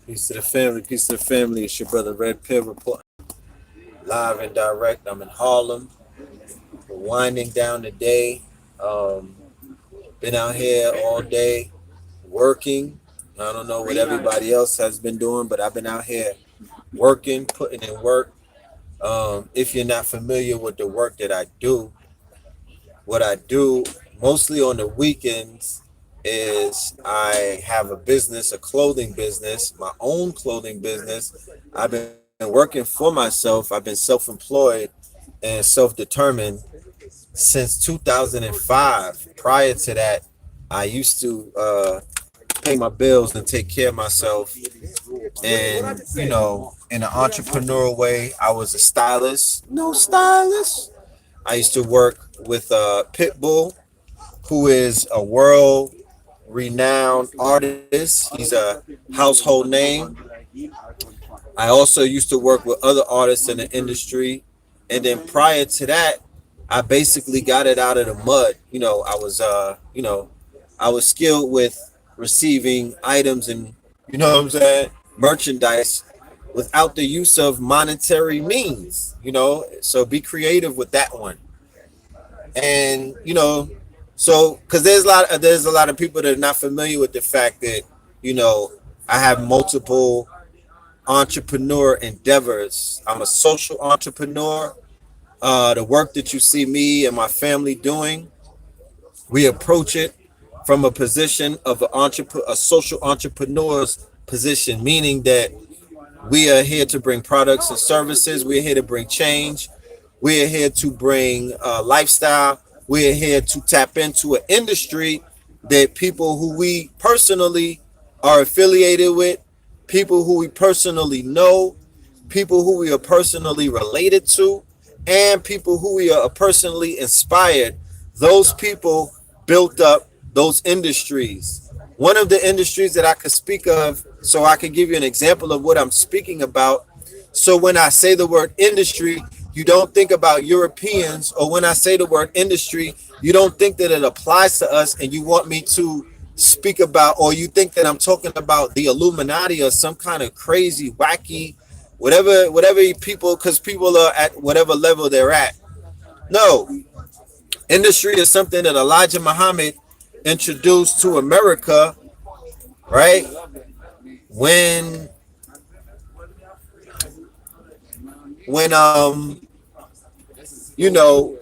Peace to the family, peace to the family. It's your brother Red Pill reporting live and direct. I'm in Harlem, winding down the day. Um, been out here all day working. I don't know what everybody else has been doing, but I've been out here working, putting in work. If you're not familiar with the work that I do, what I do mostly on the weekends is I have a business, a clothing business, my own clothing business. I've been working for myself. I've been self-employed and self-determined since 2005. Prior to that, I used to pay my bills and take care of myself. And, in an entrepreneurial way, I was a stylist. No stylist. I used to work with Pitbull, who is a world renowned artist. He's a household name. I also used to work with other artists in the industry. And then prior to that, I basically got it out of the mud. I was skilled with receiving items and, what I'm saying, merchandise without the use of monetary means, So be creative with that one. And, so because there's a lot of people that are not familiar with the fact that, I have multiple entrepreneur endeavors. I'm a social entrepreneur. The work that you see me and my family doing, we approach it from a position of a social entrepreneur's position, meaning that we are here to bring products and services. We're here to bring change. We're here to bring lifestyle. We're here to tap into an industry that people who we personally are affiliated with, people who we personally know, people who we are personally related to, and people who we are personally inspired. Those people built up those industries. One of the industries that I could speak of, so I could give you an example of what I'm speaking about. So when I say the word industry, you don't think about Europeans, or when I say the word industry, you don't think that it applies to us and you want me to speak about, or you think that I'm talking about the Illuminati or some kind of crazy, wacky, whatever people, because people are at whatever level they're at. No, industry is something that Elijah Muhammad introduced to America, right? When when you know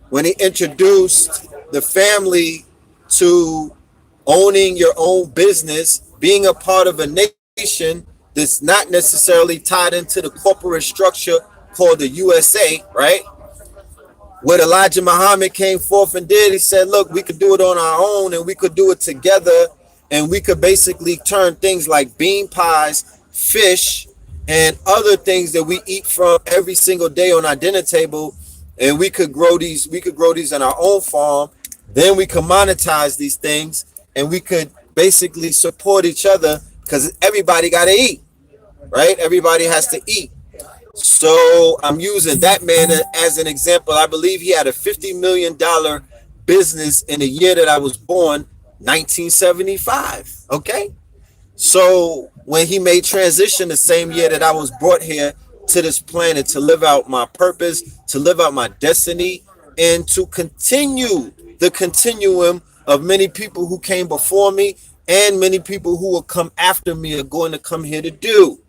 when he introduced the family to owning your own business, being a part of a nation that's not necessarily tied into the corporate structure called the USA, right? What Elijah Muhammad came forth and did, he said, look, we could do it on our own and we could do it together, and we could basically turn things like bean pies, fish, and other things that we eat from every single day on our dinner table, and we could grow these on our own farm. Then we could monetize these things, and we could basically support each other, because everybody got to eat, right? Everybody has to eat. So I'm using that man as an example. I believe he had a $50 million business in the year that I was born, 1975. Okay. So when he made transition the same year that I was brought here to this planet to live out my purpose, to live out my destiny, and to continue the continuum of many people who came before me and many people who will come after me are going to come here to do.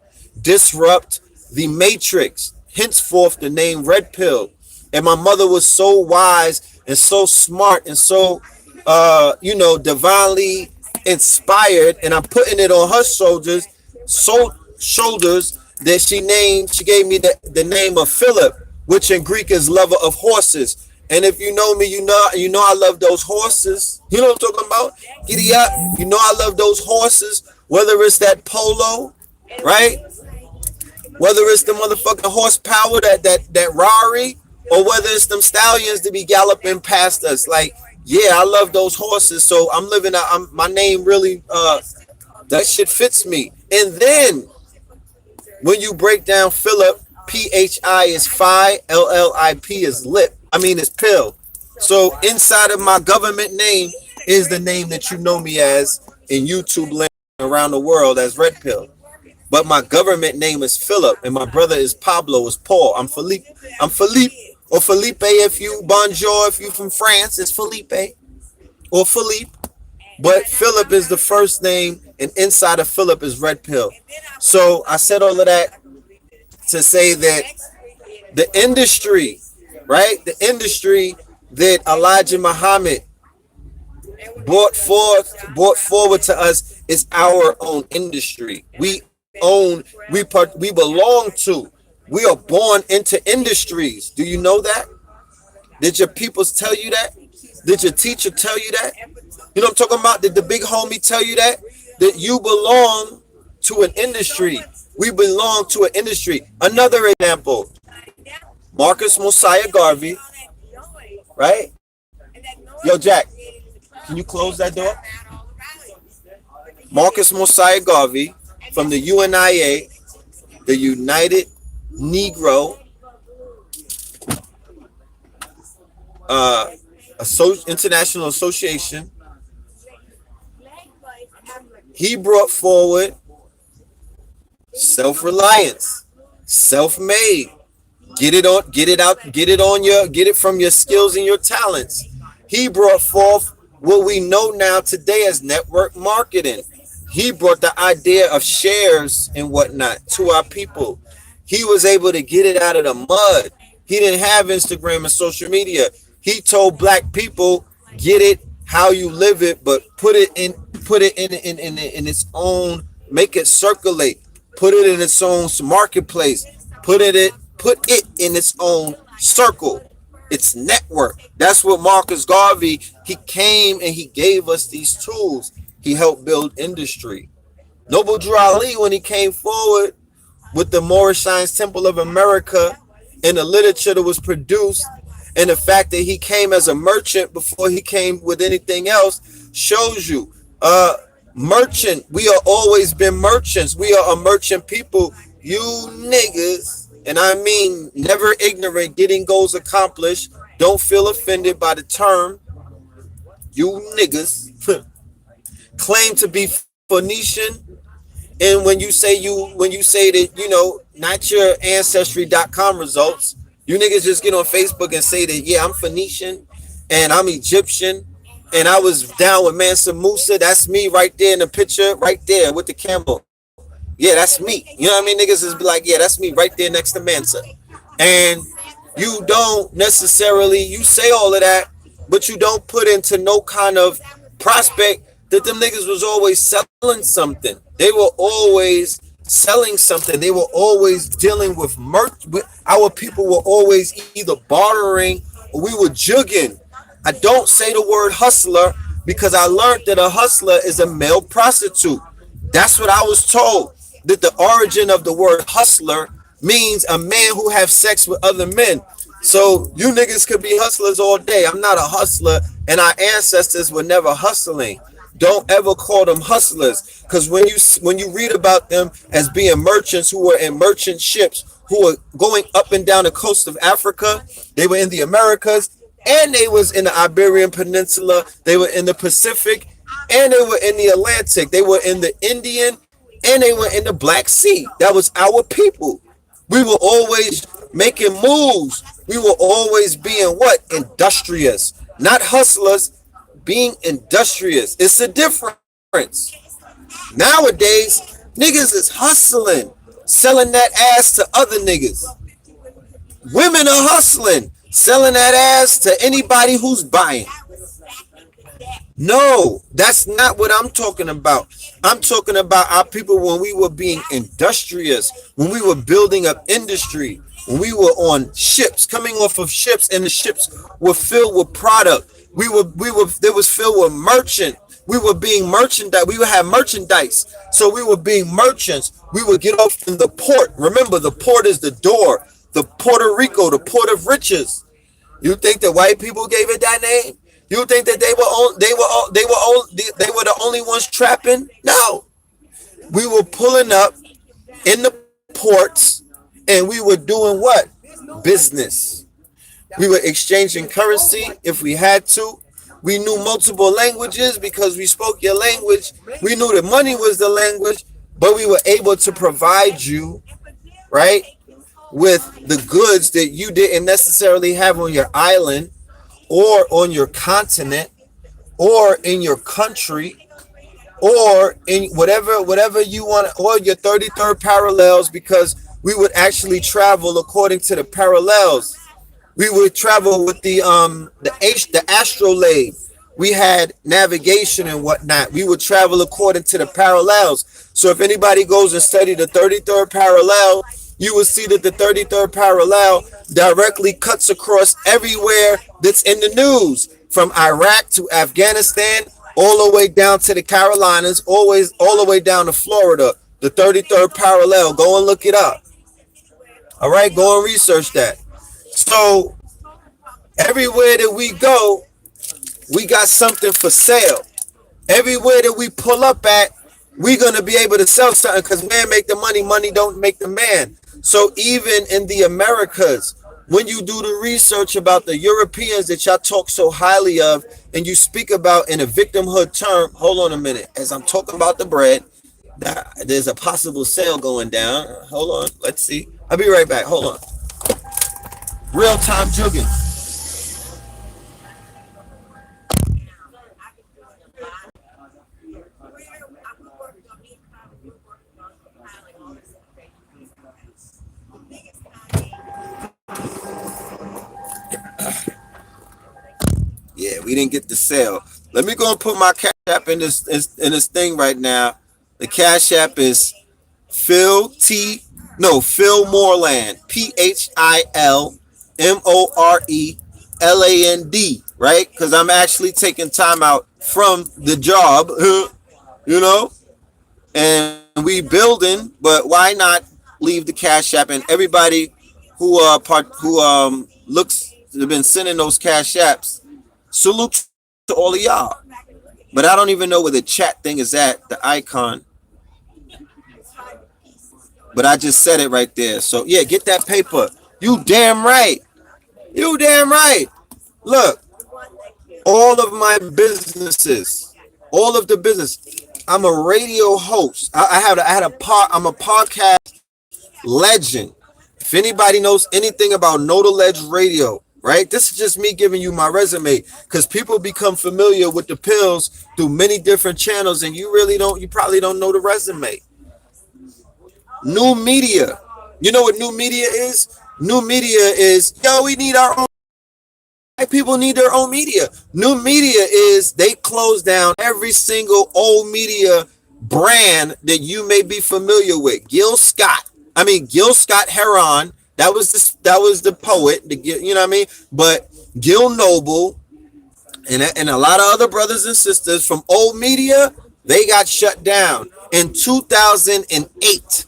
Disrupt the matrix, henceforth the name Red Pill. And my mother was so wise and so smart and so divinely inspired, and I'm putting it on her shoulders that she gave me the name of Philip, which in Greek is lover of horses. And if you know me, you know I love those horses. You know what I'm talking about? Giddy up. You know I love those horses, whether it's that polo, right? Whether it's the motherfucking horsepower, that Rari, or whether it's them stallions to be galloping past us. Like, yeah, I love those horses. So I'm living out, my name really, that shit fits me. And then when you break down Philip, PHI is phi, LLIP is lip. I mean, it's pill. So inside of my government name is the name that you know me as in YouTube land. around the world as Red Pill. But my government name is Philip, and my brother is Pablo, is Paul. I'm Philippe. I'm Philippe, or Felipe if you bonjour, if you from France, it's Felipe or Philippe. But Philip is the first name, and inside of Philip is Red Pill. So I said all of that to say that the industry, right? The industry that Elijah Muhammad brought forward to us is our own industry. We belong to. We are born into industries. Do you know that? Did your peoples tell you that? Did your teacher tell you that? You know what I'm talking about? Did the big homie tell you that? That you belong to an industry. We belong to an industry. Another example, Marcus Mosiah Garvey, right? Yo, Jack, can you close that door? Marcus Mosiah Garvey from the UNIA, the United Negro International Association. He brought forward self-reliance, self-made. Get it from your skills and your talents. He brought forth what we know now today as network marketing. He brought the idea of shares and whatnot to our people. He was able to get it out of the mud. He didn't have Instagram and social media. He told black people, get it how you live it, but put it in its own, make it circulate, put it in its own marketplace, put it in its own circle, its network. That's what Marcus Garvey, he came and he gave us these tools. He helped build industry. Noble Drew Ali, when he came forward with the Moorish Science Temple of America and the literature that was produced, and the fact that he came as a merchant before he came with anything else, shows you merchant. We are always been merchants. We are a merchant people. You niggas, and I mean never ignorant, getting goals accomplished. Don't feel offended by the term. You niggas claim to be Phoenician, and when you say that, you know, not your ancestry.com results, you niggas just get on Facebook and say that, yeah, I'm Phoenician and I'm Egyptian and I was down with Mansa Musa. That's me right there in the picture, right there with the camel. Yeah, that's me. You know what I mean? Niggas is like, yeah, that's me right there next to Mansa. And you don't necessarily, you say all of that, but you don't put into no kind of prospect that them niggas was always selling something. They were always selling something. They were always dealing with merch. Our people were always either bartering or we were jugging. I don't say the word hustler because I learned that a hustler is a male prostitute. That's what I was told, that the origin of the word hustler means a man who have sex with other men. So you niggas could be hustlers all day. I'm not a hustler, and our ancestors were never hustling. Don't ever call them hustlers, because when you read about them as being merchants who were in merchant ships who were going up and down the coast of Africa, they were in the Americas, and they was in the Iberian Peninsula, they were in the Pacific, and they were in the Atlantic, they were in the Indian, and they were in the Black Sea. That was our people. We were always making moves. We were always being what? Industrious, not hustlers. Being industrious. It's a difference. Nowadays, niggas is hustling, selling that ass to other niggas. Women are hustling, selling that ass to anybody who's buying. No, that's not what I'm talking about. I'm talking about our people when we were being industrious, when we were building up industry, when we were on ships, coming off of ships, and the ships were filled with product. They was filled with merchant. We were being merchandise. We would have merchandise. So we were being merchants. We would get off in the port. Remember, the port is the door. The Puerto Rico, the port of riches. You think that white people gave it that name? You think that they were the only ones trapping? No. We were pulling up in the ports, and we were doing what? Business. We were exchanging currency if we had to. We knew multiple languages because we spoke your language. We knew that money was the language, but we were able to provide you, right, with the goods that you didn't necessarily have on your island or on your continent or in your country or in whatever you want, or your 33rd parallels, because we would actually travel according to the parallels. We would travel with the astrolabe. We had navigation and whatnot. We would travel according to the parallels. So if anybody goes and study the 33rd parallel, you will see that the 33rd parallel directly cuts across everywhere that's in the news, from Iraq to Afghanistan, all the way down to the Carolinas, always all the way down to Florida. The 33rd parallel. Go and look it up. All right, go and research that. So everywhere that we go, we got something for sale. Everywhere that we pull up at, we're gonna be able to sell something, because man make the money, money don't make the man. So even in the Americas, when you do the research about the Europeans that y'all talk so highly of, and you speak about in a victimhood term, hold on a minute, as I'm talking about the bread, there's a possible sale going down. Hold on, let's see. I'll be right back. Hold on. Real time jugging. Yeah, we didn't get the sale. Let me go and put my cash app in this thing right now. The cash app is PHILMORELAND. PHILMORELAND, right? Because I'm actually taking time out from the job, and we building, but why not leave the cash app? And everybody who looks, have been sending those cash apps, salute to all of y'all. But I don't even know where the chat thing is at, the icon. But I just said it right there. So yeah, get that paper. You damn right. You damn right. Look, all of my businesses, all of the business. I'm a radio host. I'm a podcast legend. If anybody knows anything about Know the Ledge Radio, right? This is just me giving you my resume, because people become familiar with the pills through many different channels, and you probably don't know the resume. New media. You know what new media is? New media is, we need our own. White people need their own media. New media is, they close down every single old media brand that you may be familiar with. Gil Scott Heron. That was the poet. You know what I mean? But Gil Noble and a lot of other brothers and sisters from old media, they got shut down. In 2008,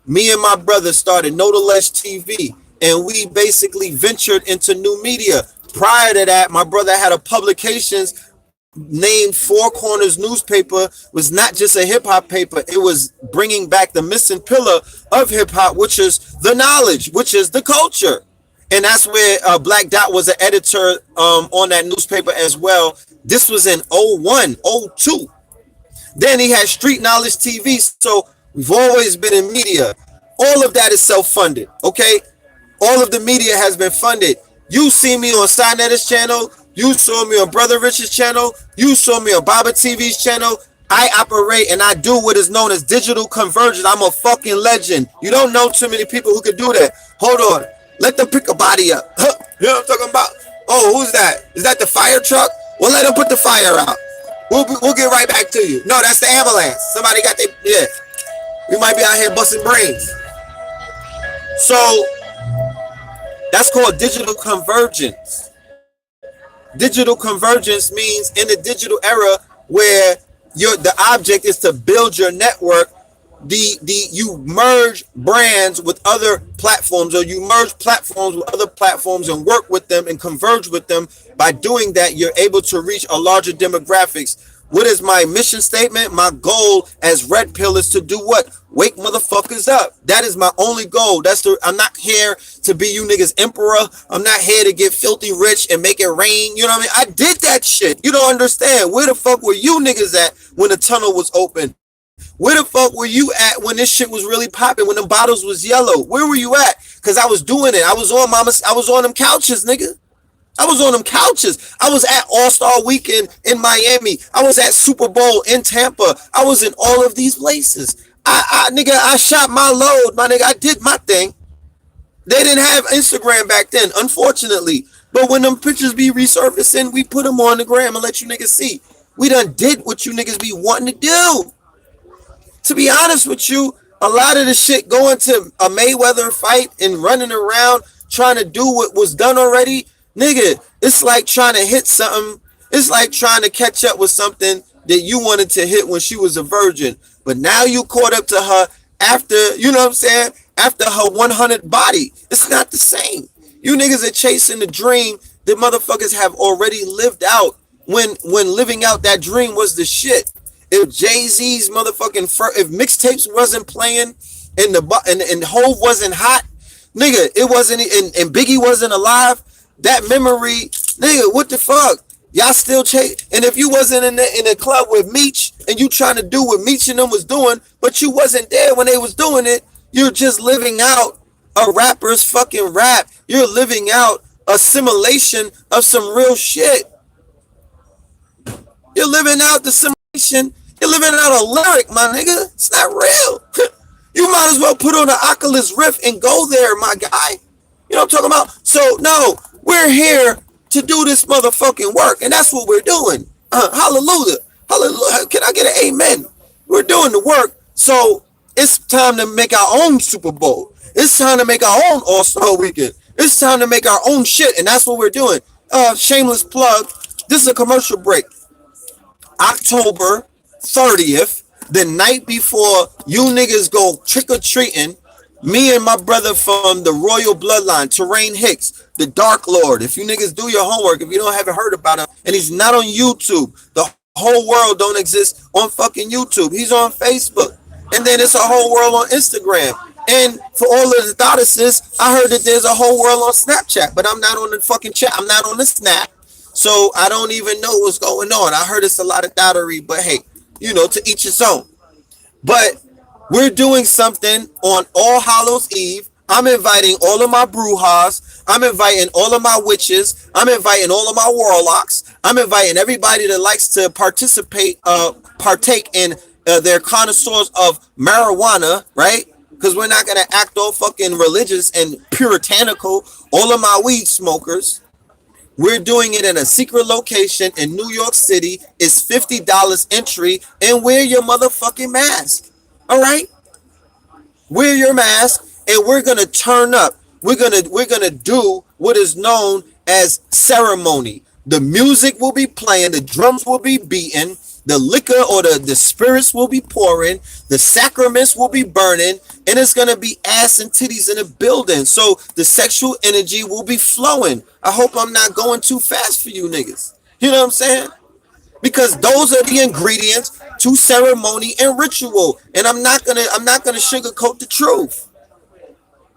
me and my brother started Know the Ledge TV, and we basically ventured into new media. Prior to that, my brother had a publications named Four Corners newspaper. Was not just a hip hop paper. It was bringing back the missing pillar of hip hop, which is the knowledge, which is the culture. And that's where Black Dot was an editor on that newspaper as well. This was in 01, 02. Then he had Street Knowledge TV. So we've always been in media. All of that is self-funded, okay? All of the media has been funded. You see me on Sinetter's channel. You saw me on Brother Rich's channel. You saw me on Baba TV's channel. I operate and I do what is known as digital conversion. I'm a fucking legend. You don't know too many people who could do that. Hold on. Let them pick a body up. Huh. You know what I'm talking about? Oh, who's that? Is that the fire truck? Well, let them put the fire out. We'll get right back to you. No, that's the ambulance. Somebody got their, yeah. We might be out here busting brains. So that's called digital convergence. Digital convergence means in the digital era where the object is to build your network, you merge brands with other platforms, or you merge platforms with other platforms and work with them and converge with them. By doing that, you're able to reach a larger demographics. What is my mission statement? My goal as Red Pill is to do what? Wake motherfuckers up. That is my only goal. I'm not here to be you niggas emperor. I'm not here to get filthy rich and make it rain. You know what I mean? I did that shit. You don't understand. Where the fuck were you niggas at when the tunnel was open? Where the fuck were you at when this shit was really popping? When the bottles was yellow? Where were you at? Cause I was doing it. I was on them couches, nigga. I was on them couches. I was at All-Star Weekend in Miami. I was at Super Bowl in Tampa. I was in all of these places. I shot my load, my nigga. I did my thing. They didn't have Instagram back then, unfortunately. But when them pictures be resurfacing, we put them on the gram and let you niggas see. We done did what you niggas be wanting to do. To be honest with you, a lot of the shit going to a Mayweather fight and running around trying to do what was done already, nigga, it's like trying to hit something. It's like trying to catch up with something that you wanted to hit when she was a virgin. But now you caught up to her after, you know what I'm saying? After her 100 body. It's not the same. You niggas are chasing the dream that motherfuckers have already lived out when living out that dream was the shit. If Jay-Z's motherfucking if mixtapes wasn't playing and Hove wasn't hot, nigga, it wasn't, and Biggie wasn't alive, that memory, nigga, what the fuck? Y'all still chase, and if you wasn't in the club with Meech and you trying to do what Meech and them was doing, but you wasn't there when they was doing it, you're just living out a rapper's fucking rap. You're living out a simulation of some real shit. You're living out the simulation. You're living out a lyric, my nigga. It's not real. You might as well put on an Oculus Rift and go there, my guy. You know what I'm talking about? So, no, we're here to do this motherfucking work, and that's what we're doing. Hallelujah. Hallelujah. Can I get an amen? We're doing the work, so it's time to make our own Super Bowl. It's time to make our own All-Star Weekend. It's time to make our own shit, and that's what we're doing. Shameless plug. This is a commercial break. October 30th, the night before you niggas go trick-or-treating, me and my brother from the royal bloodline, Terrain Hicks, the Dark Lord. If you niggas do your homework, if you haven't heard about him, and he's not on YouTube, the whole world don't exist on fucking YouTube. He's on Facebook. And then it's a whole world on Instagram. And for all of the goddesses, I heard that there's a whole world on Snapchat, but I'm not on the fucking chat. I'm not on the Snap. So I don't even know what's going on. I heard it's a lot of dottery, but hey, to each his own. But we're doing something on All Hallows Eve. I'm inviting all of my brujas. I'm inviting all of my witches. I'm inviting all of my warlocks. I'm inviting everybody that likes to partake in their connoisseurs of marijuana, right? Because we're not going to act all fucking religious and puritanical. All of my weed smokers. We're doing it in a secret location in New York City. It's $50 entry, and wear your motherfucking mask. All right? Wear your mask, and we're gonna turn up. We're gonna do what is known as ceremony. The music will be playing, the drums will be beating, the liquor or the spirits will be pouring, the sacraments will be burning, and it's going to be ass and titties in the building. So the sexual energy will be flowing. I hope I'm not going too fast for you niggas. You know what I'm saying? Because those are the ingredients to ceremony and ritual. And I'm not gonna sugarcoat the truth.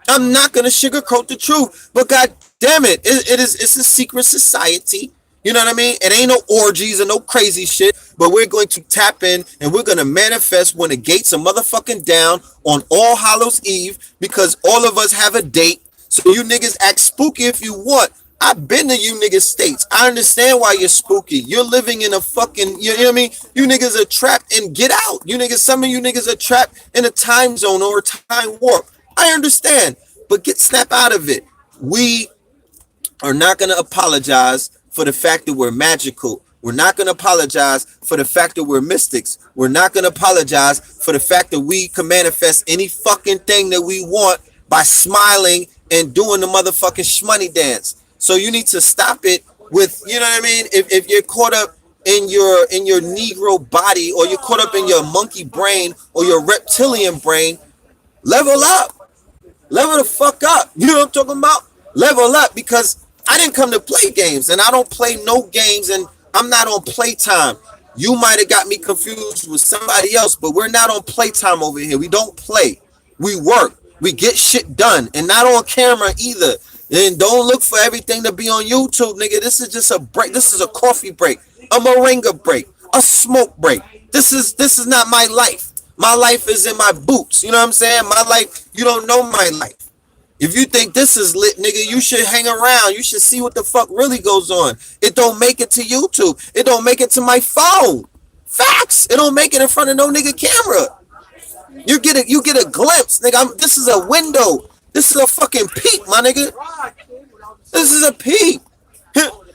I'm not gonna sugarcoat the truth. But god damn it, it's a secret society. You know what I mean? It ain't no orgies or no crazy shit, but we're going to tap in and we're going to manifest when the gates are motherfucking down on All Hallows Eve, because all of us have a date. So you niggas act spooky if you want. I've been to you niggas states. I understand why you're spooky. You're living in a fucking, you know what I mean? You niggas are trapped and get out. Some of you niggas are trapped in a time zone or a time warp. I understand, but snap out of it. We are not going to apologize for the fact that we're magical. We're not going to apologize for the fact that we're mystics. We're not going to apologize for the fact that we can manifest any fucking thing that we want by smiling and doing the motherfucking shmoney dance. So you need to stop it with, you know what I mean? If you're caught up in your Negro body, or you're caught up in your monkey brain or your reptilian brain, level up. Level the fuck up. You know what I'm talking about? Level up, because I didn't come to play games, and I don't play no games, and I'm not on playtime. You might have got me confused with somebody else, but we're not on playtime over here. We don't play. We work. We get shit done, and not on camera either. And don't look for everything to be on YouTube, nigga. This is just a break. This is a coffee break, a moringa break, a smoke break. This is not my life. My life is in my boots. You know what I'm saying? My life, you don't know my life. If you think this is lit, nigga, you should hang around. You should see what the fuck really goes on. It don't make it to YouTube. It don't make it to my phone. Facts. It don't make it in front of no nigga camera. You get a glimpse, nigga. This is a window. This is a fucking peep, my nigga. This is a peep.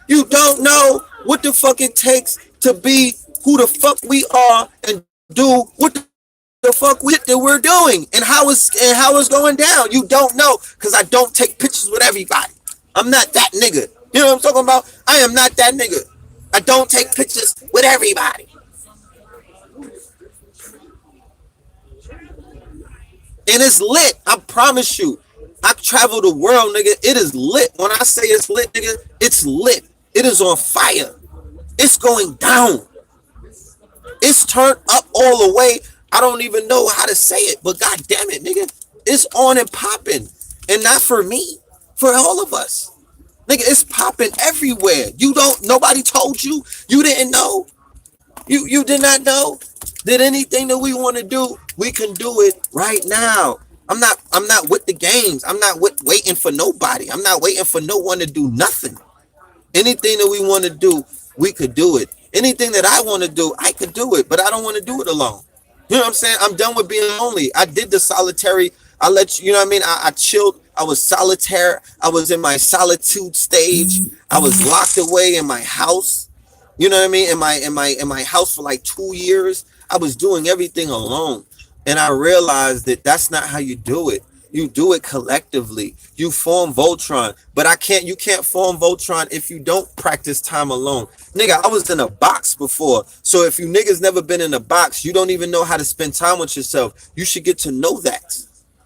You don't know what the fuck it takes to be who the fuck we are and do what the fuck that we're doing and how it's going down. You don't know because I don't take pictures with everybody. I'm not that nigga. You know what I'm talking about? I am not that nigga. I don't take pictures with everybody. And it's lit. I promise you. I travel the world, nigga. It is lit. When I say it's lit, nigga, it's lit. It is on fire. It's going down. It's turned up all the way. I don't even know how to say it, but god damn it, nigga. It's on and popping. And not for me, for all of us. Nigga, it's popping everywhere. Nobody told you. You didn't know. You did not know that anything that we want to do, we can do it right now. I'm not with the games. I'm not waiting for nobody. I'm not waiting for no one to do nothing. Anything that we want to do, we could do it. Anything that I want to do, I could do it, but I don't want to do it alone. You know what I'm saying? I'm done with being lonely. I did the solitary. I let you know what I mean? I chilled. I was solitaire. I was in my solitude stage. I was locked away in my house. You know what I mean? In my house for like 2 years. I was doing everything alone. And I realized that that's not how you do it. You do it collectively. You form Voltron. But you can't form Voltron if you don't practice time alone. Nigga, I was in a box before. So if you niggas never been in a box, you don't even know how to spend time with yourself. You should get to know that.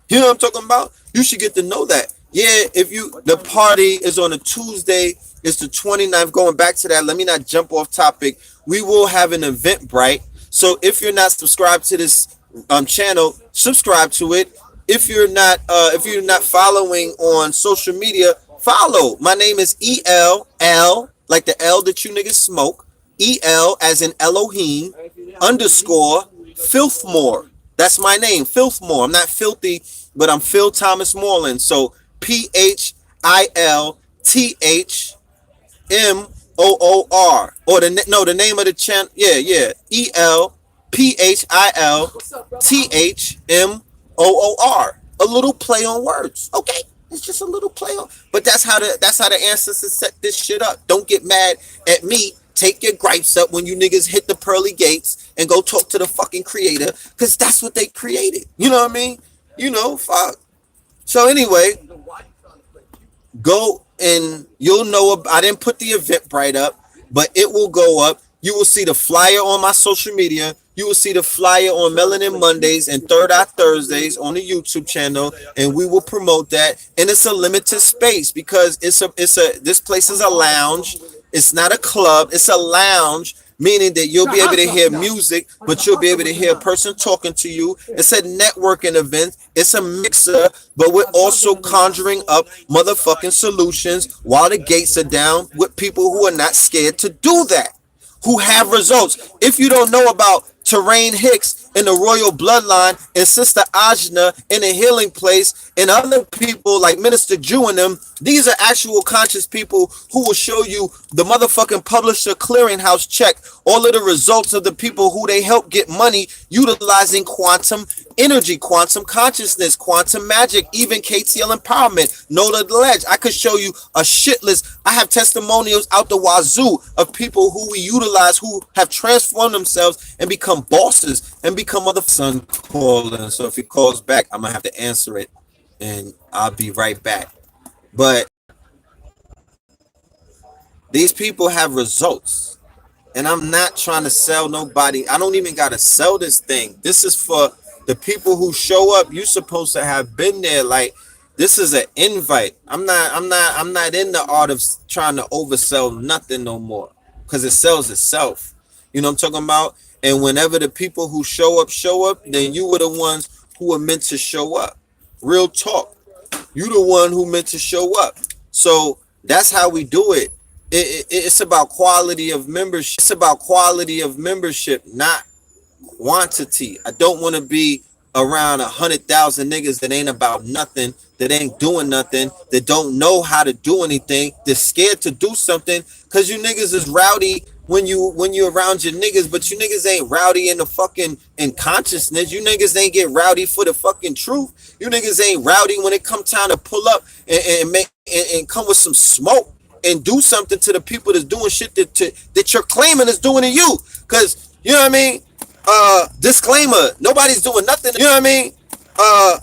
You know what I'm talking about? You should get to know that. Yeah, the party is on a Tuesday. It's the 29th. Going back to that, let me not jump off topic. We will have an Eventbrite. So if you're not subscribed to this channel, subscribe to it. If you're not following on social media, follow. My name is EL, like the L that you niggas smoke. EL as in Elohim underscore Filthmore. That's my name, Filthmore. I'm not filthy, but I'm Phil Thomas Moreland. So PHILTHMOOR, or the name of the channel. Yeah. ELPHILTHMOOR. A little play on words. Okay. It's just a little play on. But that's how the ancestors set this shit up. Don't get mad at me. Take your gripes up when you niggas hit the pearly gates and go talk to the fucking creator, because that's what they created. You know what I mean? You know, fuck. So anyway, go and you'll know. I didn't put the Eventbrite up, but it will go up. You will see the flyer on my social media. You will see the flyer on Melanin Mondays and Third Eye Thursdays on the YouTube channel, and we will promote that. And it's a limited space because this place is a lounge. It's not a club. It's a lounge, meaning that you'll be able to hear music, but you'll be able to hear a person talking to you. It's a networking event. It's a mixer, but we're also conjuring up motherfucking solutions while the gates are down with people who are not scared to do that, who have results. If you don't know about Terrain Hicks in the royal bloodline and Sister Ajna in a healing place and other people like Minister Jew and them, these are actual conscious people who will show you the motherfucking publisher clearinghouse check all of the results of the people who they help get money utilizing quantum energy, quantum consciousness, quantum magic, even KTL empowerment. Know the ledge. I could show you a shit list. I have testimonials out the wazoo of people who we utilize who have transformed themselves and become bosses and become mother son calling. So if he calls back, I'm gonna have to answer it and I'll be right back. But these people have results, and I'm not trying to sell nobody. I don't even gotta sell this thing. This is for the people who show up. You're supposed to have been there. Like, this is an invite. I'm not in the art of trying to oversell nothing no more, because it sells itself. You know what I'm talking about? And whenever the people who show up, then you were the ones who were meant to show up. Real talk. You the one who meant to show up. So that's how we do it. It's about quality of membership. It's about quality of membership, not quantity. I don't want to be around 100,000 niggas that ain't about nothing, that ain't doing nothing, that don't know how to do anything, that's scared to do something, cause you niggas is rowdy when you around your niggas, but you niggas ain't rowdy in the fucking in consciousness. You niggas ain't get rowdy for the fucking truth. You niggas ain't rowdy when it come time to pull up and make and come with some smoke and do something to the people that's doing shit that you're claiming is doing to you. Cause you know what I mean? Disclaimer, nobody's doing nothing. You know what I mean?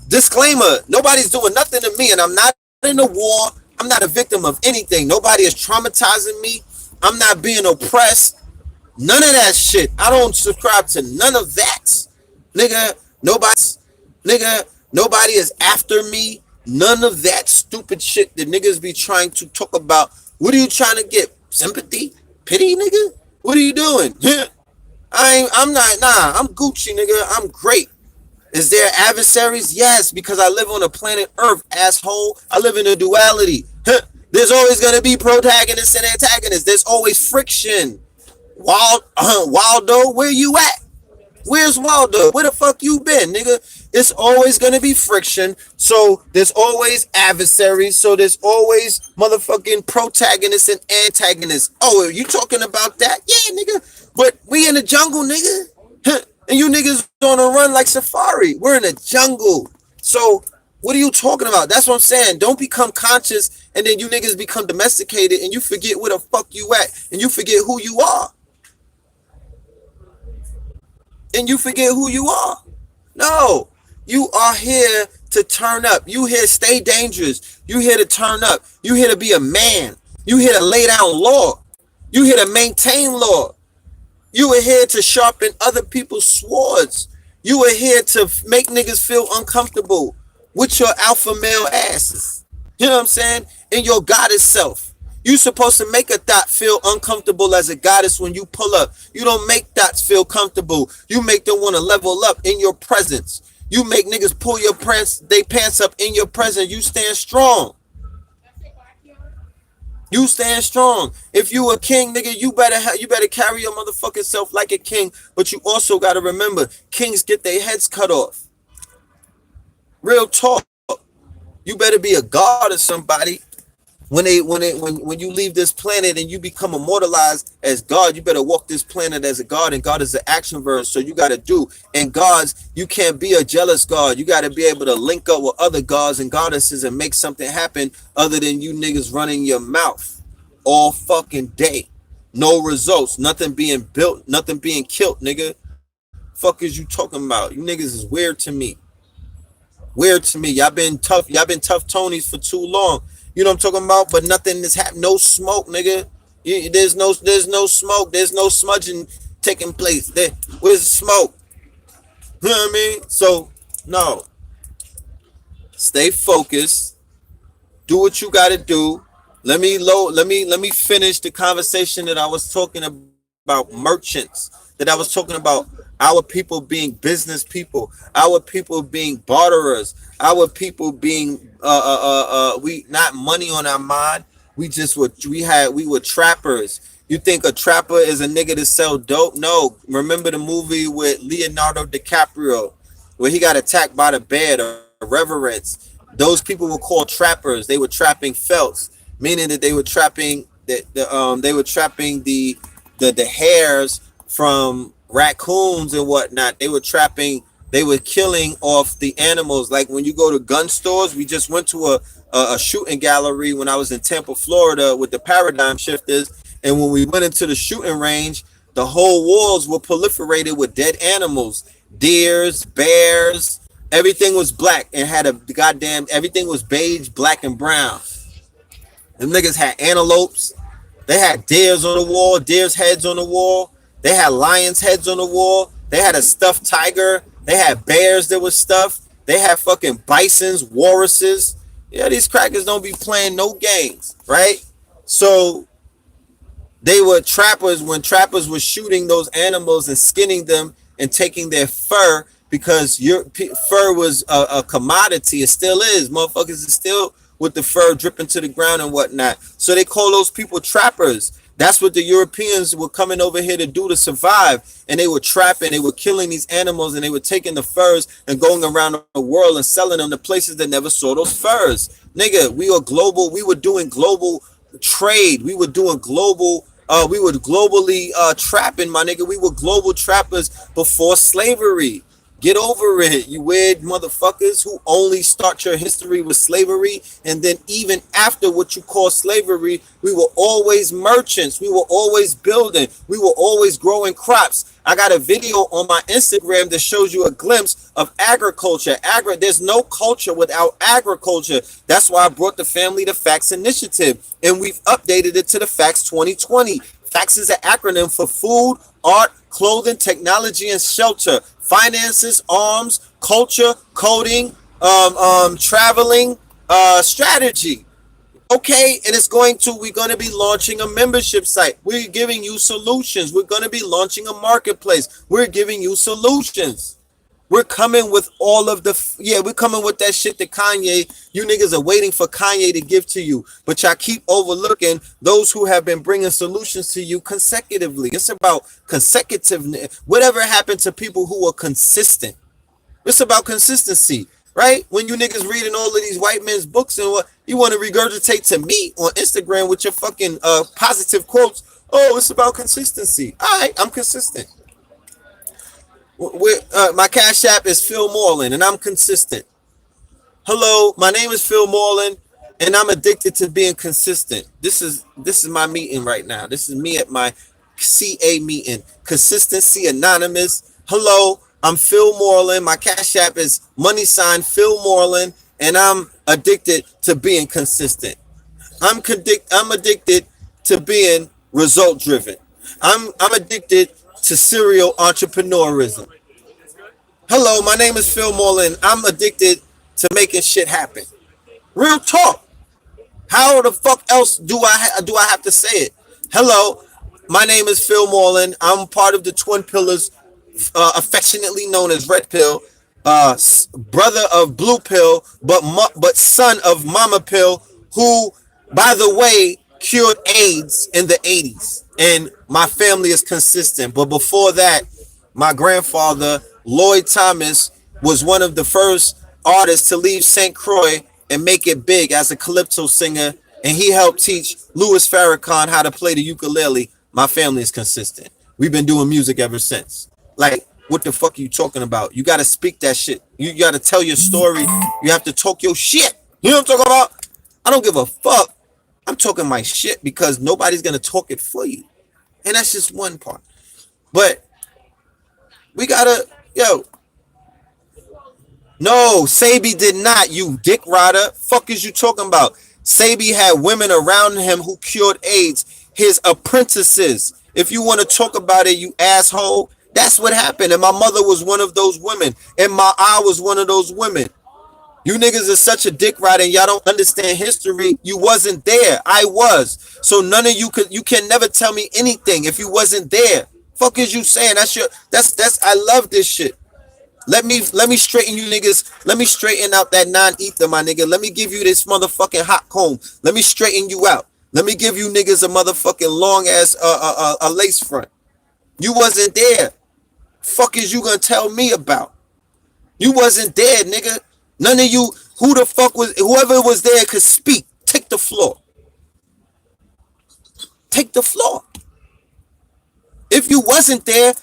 Disclaimer, nobody's doing nothing to me, and I'm not in a war. I'm not a victim of anything. Nobody is traumatizing me. I'm not being oppressed. None of that shit. I don't subscribe to none of that. Nigga, nobody is after me. None of that stupid shit that niggas be trying to talk about. What are you trying to get? Sympathy? Pity, nigga? What are you doing? I'm Gucci, nigga. I'm great. Is there adversaries? Yes, because I live on a planet Earth, asshole. I live in a duality. There's always going to be protagonists and antagonists. There's always friction. Waldo, where you at? Where's Waldo? Where the fuck you been, nigga? It's always going to be friction. So there's always adversaries. So there's always motherfucking protagonists and antagonists. Oh, are you talking about that? Yeah, nigga. But we in the jungle, nigga. And you niggas on a run like Safari. We're in the jungle. So what are you talking about? That's what I'm saying. Don't become conscious and then you niggas become domesticated and you forget where the fuck you at and you forget who you are. And you forget who you are. No, you are here to turn up. You here to stay dangerous. You here to turn up. You here to be a man. You here to lay down law. You here to maintain law. You are here to sharpen other people's swords. You are here to make niggas feel uncomfortable with your alpha male asses. You know what I'm saying? In your goddess self. You supposed to make a thought feel uncomfortable as a goddess when you pull up. You don't make thoughts feel comfortable. You make them want to level up in your presence. You make niggas pull your pants up in your presence. You stand strong. You stand strong. If you a king, nigga, you better carry your motherfucking self like a king. But you also gotta remember, kings get their heads cut off. Real talk. You better be a god or somebody. When you leave this planet and you become immortalized as God, you better walk this planet as a God, and God is an action verb. So you got to do. And gods, you can't be a jealous God. You got to be able to link up with other gods and goddesses and make something happen other than you niggas running your mouth all fucking day. No results, nothing being built, nothing being killed, nigga. Fuck is you talking about? You niggas is weird to me. Weird to me. Y'all been tough Tonys for too long. You know what I'm talking about? But nothing is happening. No smoke, nigga. There's no smoke. There's no smudging taking place. Where's the smoke? You know what I mean? So, no. Stay focused. Do what you got to do. Let me finish the conversation that I was talking about merchants. That I was talking about our people being business people, our people being barterers, our people being we not money on our mind. We were trappers. You think a trapper is a nigga to sell dope? No. Remember the movie with Leonardo DiCaprio where he got attacked by the bear, the reverence. Those people were called trappers. They were trapping felts, meaning that they were trapping the hairs from raccoons and whatnot. They were killing off the animals. Like when you go to gun stores, we just went to a shooting gallery when I was in Tampa, Florida with the paradigm shifters. And when we went into the shooting range, the whole walls were proliferated with dead animals, deers, bears, everything was black and had everything was beige, black and brown. Them niggas had antelopes. They had deers on the wall, deers heads on the wall. They had lions heads on the wall. They had a stuffed tiger. They had bears that was stuffed. They had fucking bisons, walruses. Yeah, these crackers don't be playing no games, right? So They were trappers when trappers were shooting those animals and skinning them and taking their fur, because your fur was a commodity. It still is. Motherfuckers is still with the fur dripping to the ground and whatnot. So they call those people trappers. That's what the Europeans were coming over here to do to survive. And they were trapping, they were killing these animals, and they were taking the furs and going around the world and selling them to places that never saw those furs. Nigga, we were global. We were doing global trade. We were doing global we were globally trapping, my nigga. We were global trappers before slavery. Get over it, you weird motherfuckers who only start your history with slavery. And then even after what you call slavery, we were always merchants. We were always building. We were always growing crops. I got a video on my Instagram that shows you a glimpse of agriculture. There's no culture without agriculture. That's why I brought the Family to Facts initiative, and we've updated it to the Facts 2020. Facts is an acronym for food, art, clothing, technology, and shelter. Finances, arms, culture, coding, traveling, strategy. Okay, and we're going to be launching a membership site. We're giving you solutions. We're going to be launching a marketplace. We're giving you solutions. We're coming with all of we're coming with that shit that Kanye, you niggas are waiting for Kanye to give to you. But y'all keep overlooking those who have been bringing solutions to you consecutively. It's about consecutiveness. Whatever happened to people who are consistent? It's about consistency, right? When you niggas reading all of these white men's books and what you want to regurgitate to me on Instagram with your fucking positive quotes. Oh, it's about consistency. All right, I'm consistent. My Cash App is Phil Moreland, and I'm consistent. Hello, my name is Phil Moreland, and I'm addicted to being consistent. This is my meeting right now. This is me at my CA meeting. Consistency Anonymous. Hello, I'm Phil Moreland. My Cash App is $ Phil Moreland, and I'm addicted to being consistent. I'm addicted to being result driven. I'm addicted to serial entrepreneurism. Hello, my name is Phil Moreland. I'm addicted to making shit happen. Real talk. How the fuck else do I have to say it? Hello, my name is Phil Moreland. I'm part of the Twin Pillars, affectionately known as Red Pill, brother of Blue Pill, but son of Mama Pill, who, by the way, cured AIDS in the 80s. And my family is consistent. But before that, my grandfather, Lloyd Thomas, was one of the first artists to leave St. Croix and make it big as a calypso singer. And he helped teach Louis Farrakhan how to play the ukulele. My family is consistent. We've been doing music ever since. Like, what the fuck are you talking about? You got to speak that shit. You got to tell your story. You have to talk your shit. You know what I'm talking about? I don't give a fuck. I'm talking my shit because nobody's going to talk it for you. And that's just one part. But we got to, no, Sabi did not, you dick rider. Fuck is you talking about? Sabi had women around him who cured AIDS. His apprentices. If you want to talk about it, you asshole, that's what happened. And my mother was one of those women. And my aunt was one of those women. You niggas are such a dick rider and y'all don't understand history. You wasn't there. I was. So none of you can never tell me anything if you wasn't there. Fuck is you saying? That's I love this shit. Let me straighten you niggas. Let me straighten out that non-ether, my nigga. Let me give you this motherfucking hot comb. Let me straighten you out. Let me give you niggas a motherfucking long ass a lace front. You wasn't there. Fuck is you gonna tell me about? You wasn't there, nigga. None of you, whoever was there could speak. Take the floor. Take the floor. If you wasn't there,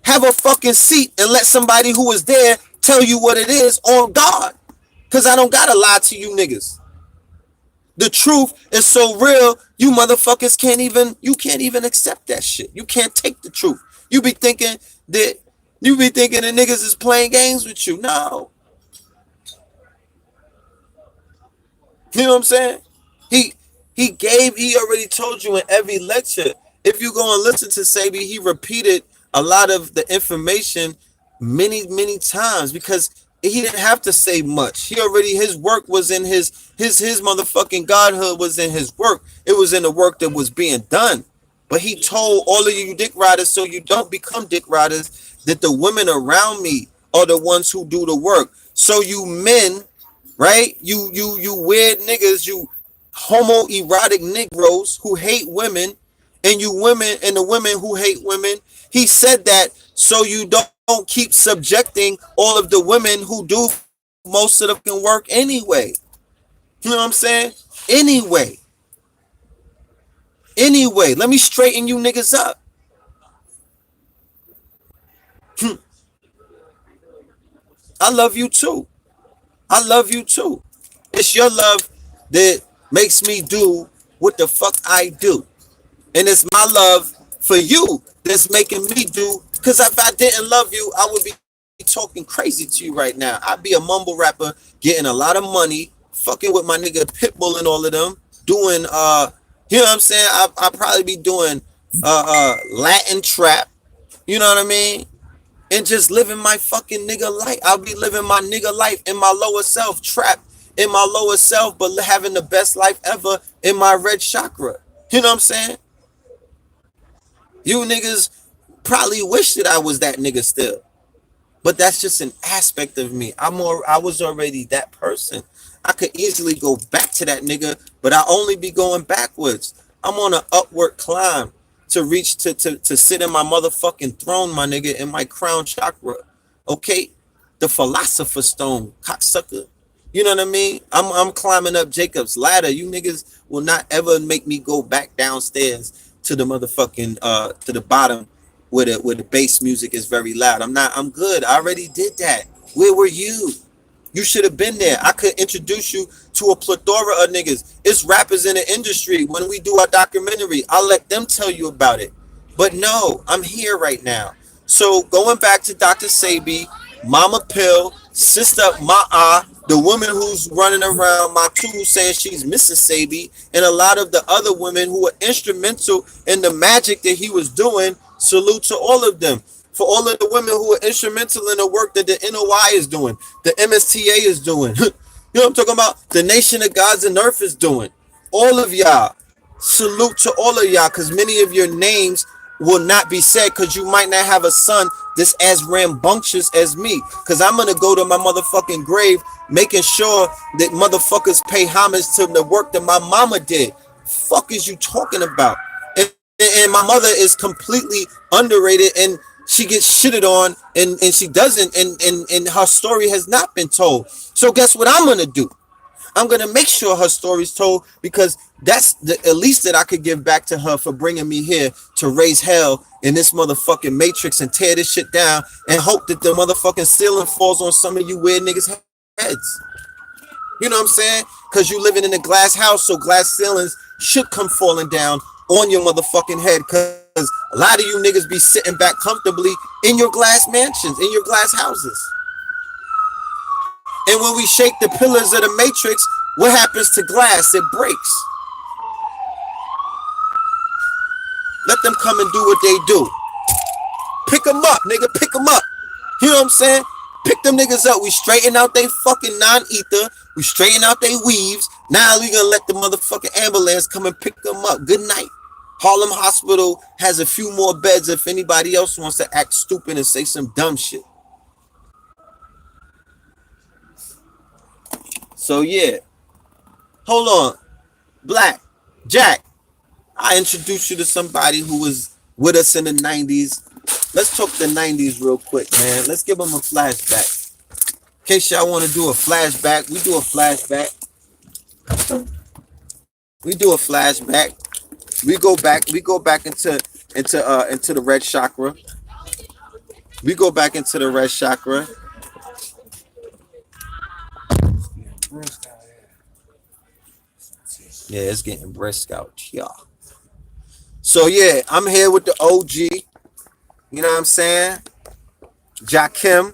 have a fucking seat and let somebody who was there tell you what it is on God. Because I don't gotta lie to you niggas. The truth is so real, you motherfuckers can't even accept that shit. You can't take the truth. You be thinking the niggas is playing games with you. No. You know what I'm saying? He already told you in every lecture. If you go and listen to Sabi, he repeated a lot of the information many, many times because he didn't have to say much. His work was in his motherfucking godhood was in his work. It was in the work that was being done. But he told all of you dick riders, so you don't become dick riders, that the women around me are the ones who do the work. So you men, right? You weird niggas, you homoerotic Negroes who hate women, and you women and the women who hate women. He said that so you don't keep subjecting all of the women who do most of the fucking work anyway. You know what I'm saying? Anyway, let me straighten you niggas up. I love you too. I love you too. It's your love that makes me do what the fuck I do. And it's my love for you that's making me do. Because if I didn't love you, I would be talking crazy to you right now. I'd be a mumble rapper getting a lot of money, fucking with my nigga Pitbull and all of them, doing you know what I'm saying? I'll probably be doing Latin trap, you know what I mean? And just living my fucking nigga life. I'll be living my nigga life in my lower self, trapped in my lower self, but having the best life ever in my red chakra. You know what I'm saying? You niggas probably wish that I was that nigga still. But that's just an aspect of me. I was already that person. I could easily go back to that nigga, but I only be going backwards. I'm on an upward climb to reach to sit in my motherfucking throne, my nigga, in my crown chakra. Okay? The philosopher's stone, cocksucker. You know what I mean? I'm climbing up Jacob's ladder. You niggas will not ever make me go back downstairs to the motherfucking to the bottom where the bass music is very loud. I'm good. I already did that. Where were you? You should have been there. I could introduce you to a plethora of niggas. It's rappers in the industry. When we do our documentary, I'll let them tell you about it. But no, I'm here right now. So going back to Dr. Sabi, Mama Pill, Sister Ma'a, the woman who's running around Matu saying she's Mrs. Sabi, and a lot of the other women who were instrumental in the magic that he was doing, salute to all of them. For all of the women who are instrumental in the work that the NOI is doing, the MSTA is doing. You know what I'm talking about? The Nation of Gods and Earth is doing. All of y'all. Salute to all of y'all, because many of your names will not be said because you might not have a son that's as rambunctious as me. Because I'm going to go to my motherfucking grave making sure that motherfuckers pay homage to the work that my mama did. Fuck is you talking about? And my mother is completely underrated, and she gets shitted on, and she doesn't, and her story has not been told. So guess what I'm gonna do? I'm gonna make sure her story's told, because that's the at least that I could give back to her for bringing me here to raise hell in this motherfucking matrix and tear this shit down and hope that the motherfucking ceiling falls on some of you weird niggas' heads. You know what I'm saying? Because you living in a glass house, so glass ceilings should come falling down on your motherfucking head, because a lot of you niggas be sitting back comfortably in your glass mansions, in your glass houses. And when we shake the pillars of the matrix, what happens to glass? It breaks. Let them come and do what they do. Pick them up, nigga, pick them up. You know what I'm saying? Pick them niggas up. We straighten out they fucking non-ether. We straighten out they weaves. Now we gonna let the motherfucking ambulance come and pick them up. Good night. Harlem Hospital has a few more beds if anybody else wants to act stupid and say some dumb shit. So yeah. Hold on. Black, Jack, I introduced you to somebody who was with us in the 90s. Let's talk the 90s real quick, man. Let's give them a flashback. In case y'all want to do a flashback, we do a flashback. We do a flashback. We go back into the red chakra. We go back into the red chakra. Yeah, it's getting brisk out. Yeah. So yeah, I'm here with the OG. You know what I'm saying? Jakim.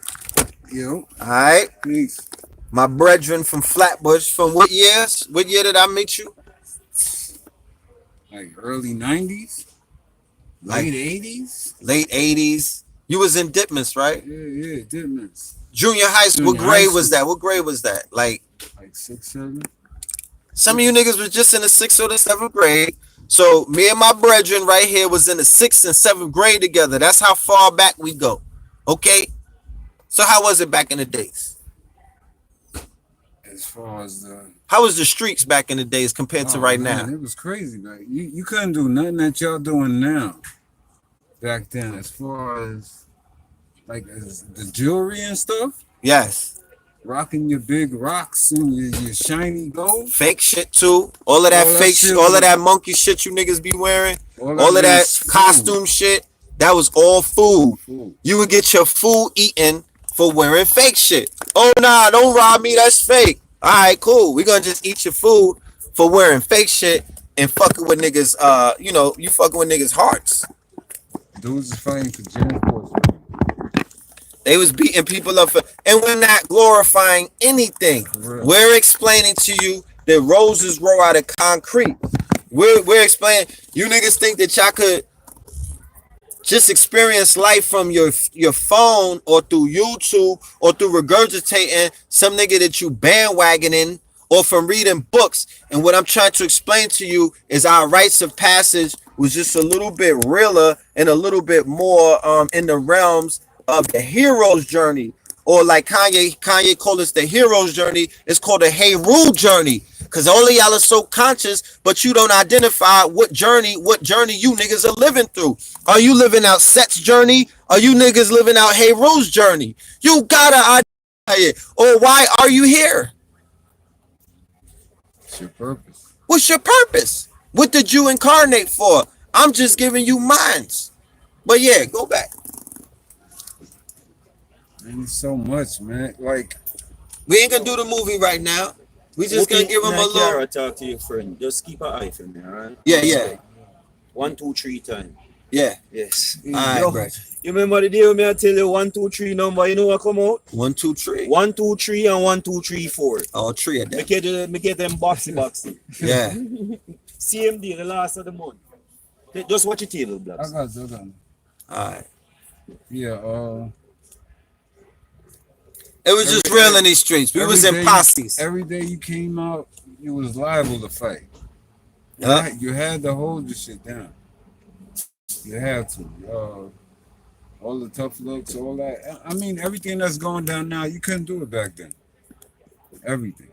Yo. Alright. Peace. My brethren from Flatbush. From what years? What year did I meet you? Like early 90s? Late 80s? Late 80s. You was in Ditmas, right? Yeah, Ditmas. Junior high school. What grade was that? What grade was that? Like 6, 7? Some of you niggas was just in the 6th or the 7th grade. So me and my brethren right here was in the 6th and 7th grade together. That's how far back we go. Okay. So how was it back in the days? As far as the How was the streets back in the days compared to right man, now? it was crazy. Like you couldn't do nothing that y'all doing now. Back then, as far as like as the jewelry and stuff, Yes. rocking your big rocks and your shiny gold, Fake shit too. All of that All that fake shit shit, all was- of that monkey shit you niggas be wearing, all all of that was food. costume shit, that was all food. Food. You would get your food eaten for wearing fake shit. Oh nah, don't rob me, that's fake. Alright, cool. We gonna just eat your food for wearing fake shit and fucking with niggas, you know, you fucking with niggas' hearts. Dudes is fighting for Jan Force. They was beating people up for, and we're not glorifying anything. For real. We're explaining to you that roses grow out of concrete. We're explaining. You niggas think that y'all could just experience life from your phone or through YouTube or through regurgitating some nigga that you bandwagoning or from reading books. And what I'm trying to explain to you is our rites of passage was just a little bit realer and a little bit more in the realms of the hero's journey, or like Kanye called us the hero's journey. It's called a hey rule journey, because all of y'all are so conscious, but you don't identify what journey you niggas are living through. Are you living out Set's journey? Are you niggas living out hey rule's journey? You gotta identify it. Or why are you here? What's your purpose? What's your purpose? What did you incarnate for? I'm just giving you minds. But yeah, go back. Man, it's so much, man. Like We ain't gonna do the movie right now. We just gonna give him a little. Talk to your friend. Just keep an eye for me, alright? Yeah. 1, 2, 3 times. Yeah. Yes. All right, Yo, bro. you remember the day when I tell you 1, 2, 3 number? You know what come out? 1, 2, 3. 1, 2, 3 and 1, 2, 3, 4. All three of them. Me get them boxy. Yeah. Same day, the last of the month. Just watch your table, I blocks. got you. All right. Yeah. It was just real in these streets. We was in posses. Every day you came out, you was liable to fight. Yeah. You had to hold your shit down. You had to. All the tough looks, all that. I mean, everything that's going down now, you couldn't do it back then. Everything.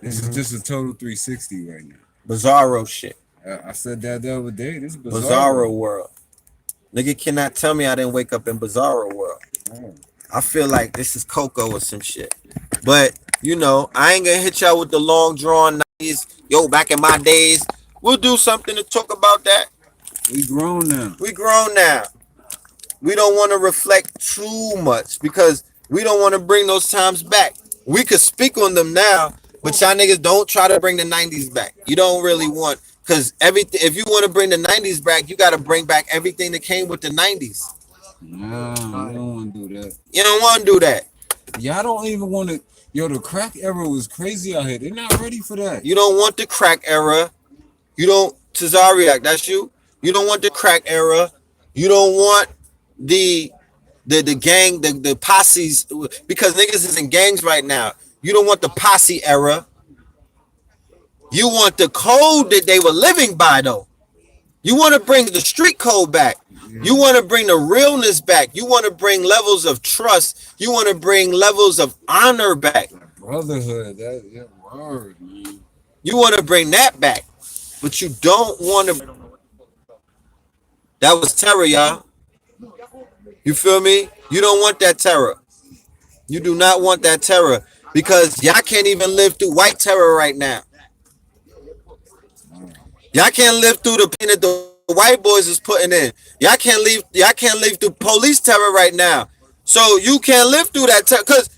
This is just a total 360 right now. Bizarro shit. I said that the other day. This is Bizarro world. Nigga cannot tell me I didn't wake up in Bizarro world. Oh. I feel like this is Coco or some shit. But, you know, I ain't gonna hit y'all with the long drawn 90s. Yo, back in my days. We'll do something to talk about that. We grown now. We grown now. We don't want to reflect too much because we don't want to bring those times back. We could speak on them now, but y'all niggas don't try to bring the 90s back. You don't really want, because everything, if you want to bring the 90s back, you got to bring back everything that came with the 90s. Nah, I don't want to do that. You don't want to do that. Y'all don't even want to. Yo, the crack era was crazy out here. They're not ready for that. You don't want the crack era. You don't, Tazariak, that's you. You don't want the crack era. You don't want the gang, the posses, because niggas is in gangs right now. You don't want the posse era. You want the code that they were living by, though. You want to bring the street code back. You want to bring the realness back. You want to bring levels of trust. You want to bring levels of honor back. Brotherhood, that word, man. You want to bring that back, but you don't want to. That was terror, y'all. You feel me? You don't want that terror. You do not want that terror because y'all can't even live through white terror right now. Y'all can't live through the pain that the white boys is putting in. Y'all can't live through police terror right now. So you can't live through that terror because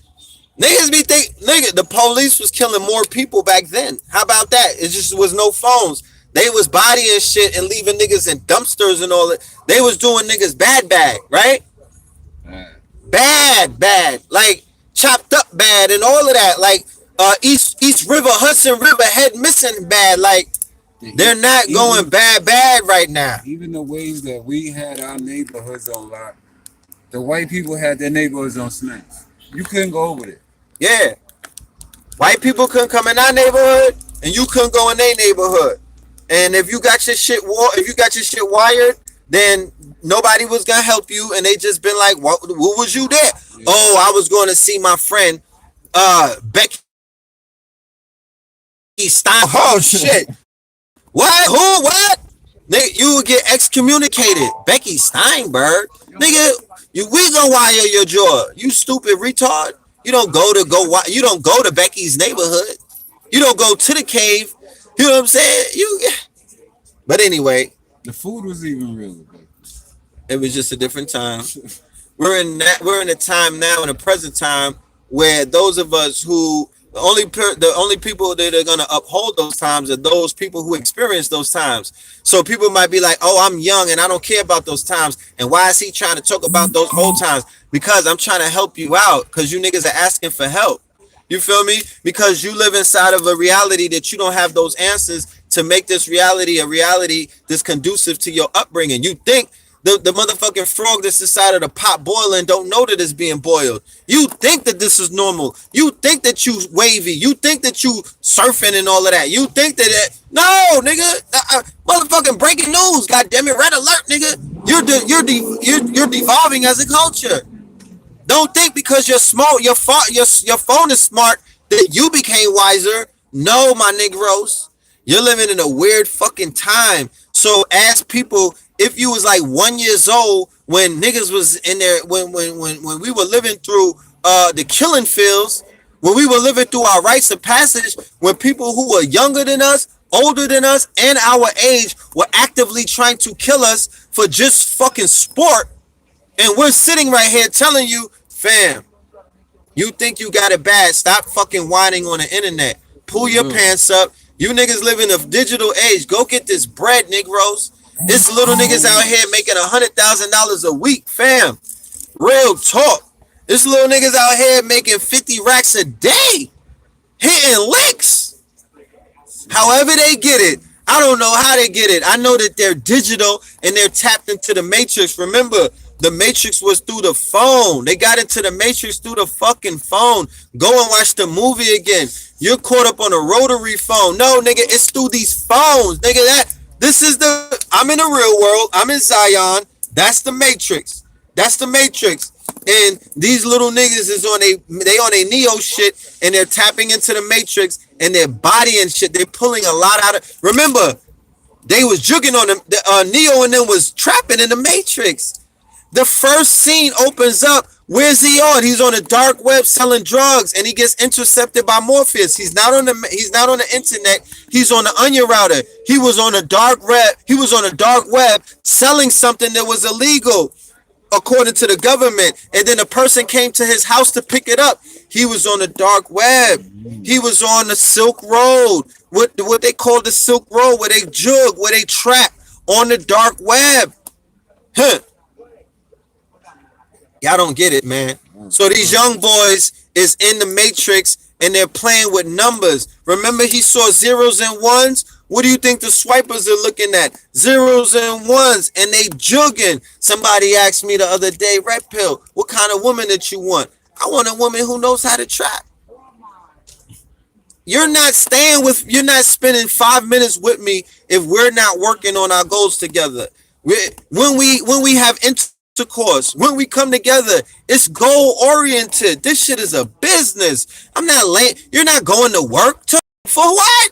niggas be the police was killing more people back then. How about that? It just was no phones. They was bodying shit and leaving niggas in dumpsters and all that. They was doing niggas bad, right? Bad, like chopped up bad and all of that. Like East River, Hudson River, head missing bad. Like they're not going bad right now. Even the ways that we had our neighborhoods on lock, the white people had their neighborhoods on snaps. You couldn't go over there. Yeah. White people couldn't come in our neighborhood and you couldn't go in their neighborhood. And if you got your shit if you got your shit wired, then nobody was gonna help you, and they just been like, what was you there? Yeah. Oh, I was going to see my friend Becky Stein. Oh shit. What? Who? What? Nigga, you would get excommunicated. Becky Steinberg. Nigga, we gonna wire your jaw. You stupid retard. You don't go to Becky's neighborhood. You don't go to the cave. You know what I'm saying? But anyway, The food was even real. it was just a different time. We're in a time now, in a present time, where those of us who the only people that are gonna uphold those times are those people who experience those times. So people might be like, "Oh, I'm young and I don't care about those times." And why is he trying to talk about those old times? Because I'm trying to help you out. Because you niggas are asking for help. You feel me? Because you live inside of a reality that you don't have those answers to make this reality a reality that's conducive to your upbringing. You think the motherfucking frog that's inside of the pot boiling don't know that it's being boiled. You think that this is normal. You think that you wavy. You think that you surfing and all of that. You think no, nigga, motherfucking breaking news. God damn it, red alert, nigga. You're devolving as a culture. Don't think because you're smart, your phone is smart, that you became wiser. No, my Negroes. You're living in a weird fucking time. So as people, if you was like 1 years old when niggas was in there, when we were living through the killing fields, when we were living through our rites of passage, when people who were younger than us, older than us, and our age were actively trying to kill us for just fucking sport, and we're sitting right here telling you, fam, you think you got it bad. Stop fucking whining on the internet. Pull your pants up. You niggas live in a digital age. Go get this bread, Negroes. It's little niggas out here making $100,000 a week, fam. Real talk. This little niggas out here making 50 racks a day. Hitting licks. However they get it. I don't know how they get it. I know that they're digital and they're tapped into the matrix. Remember, the matrix was through the phone. They got into the matrix through the fucking phone. Go and watch the movie again. You're caught up on a rotary phone. No, nigga, it's through these phones. Nigga, I'm in the real world. I'm in Zion. That's the matrix. That's the matrix. And these little niggas is they on a Neo shit, and they're tapping into the matrix, and they're bodying shit. They're pulling a lot out of. Remember, they was jugging on them. Neo and them was trapping in the matrix. The first scene opens up. Where's he on? He's on the dark web selling drugs, and he gets intercepted by Morpheus. He's not on the internet. He's on the onion router. He was on the dark web. He was on the dark web selling something that was illegal, according to the government. And then a person came to his house to pick it up. He was on the dark web. He was on the Silk Road. What they call the Silk Road, where they jug, where they trap on the dark web. Huh. Y'all don't get it, man. So these young boys is in the matrix and they're playing with numbers. Remember, he saw zeros and ones. What do you think the swipers are looking at? Zeros and ones, and they jugging. Somebody asked me the other day, Red Pill, what kind of woman that you want? I want a woman who knows how to trap. You're not spending 5 minutes with me if we're not working on our goals together. When we have intercourse, when we come together, it's goal oriented. This shit is a business. I'm not late. You're not going to work for what?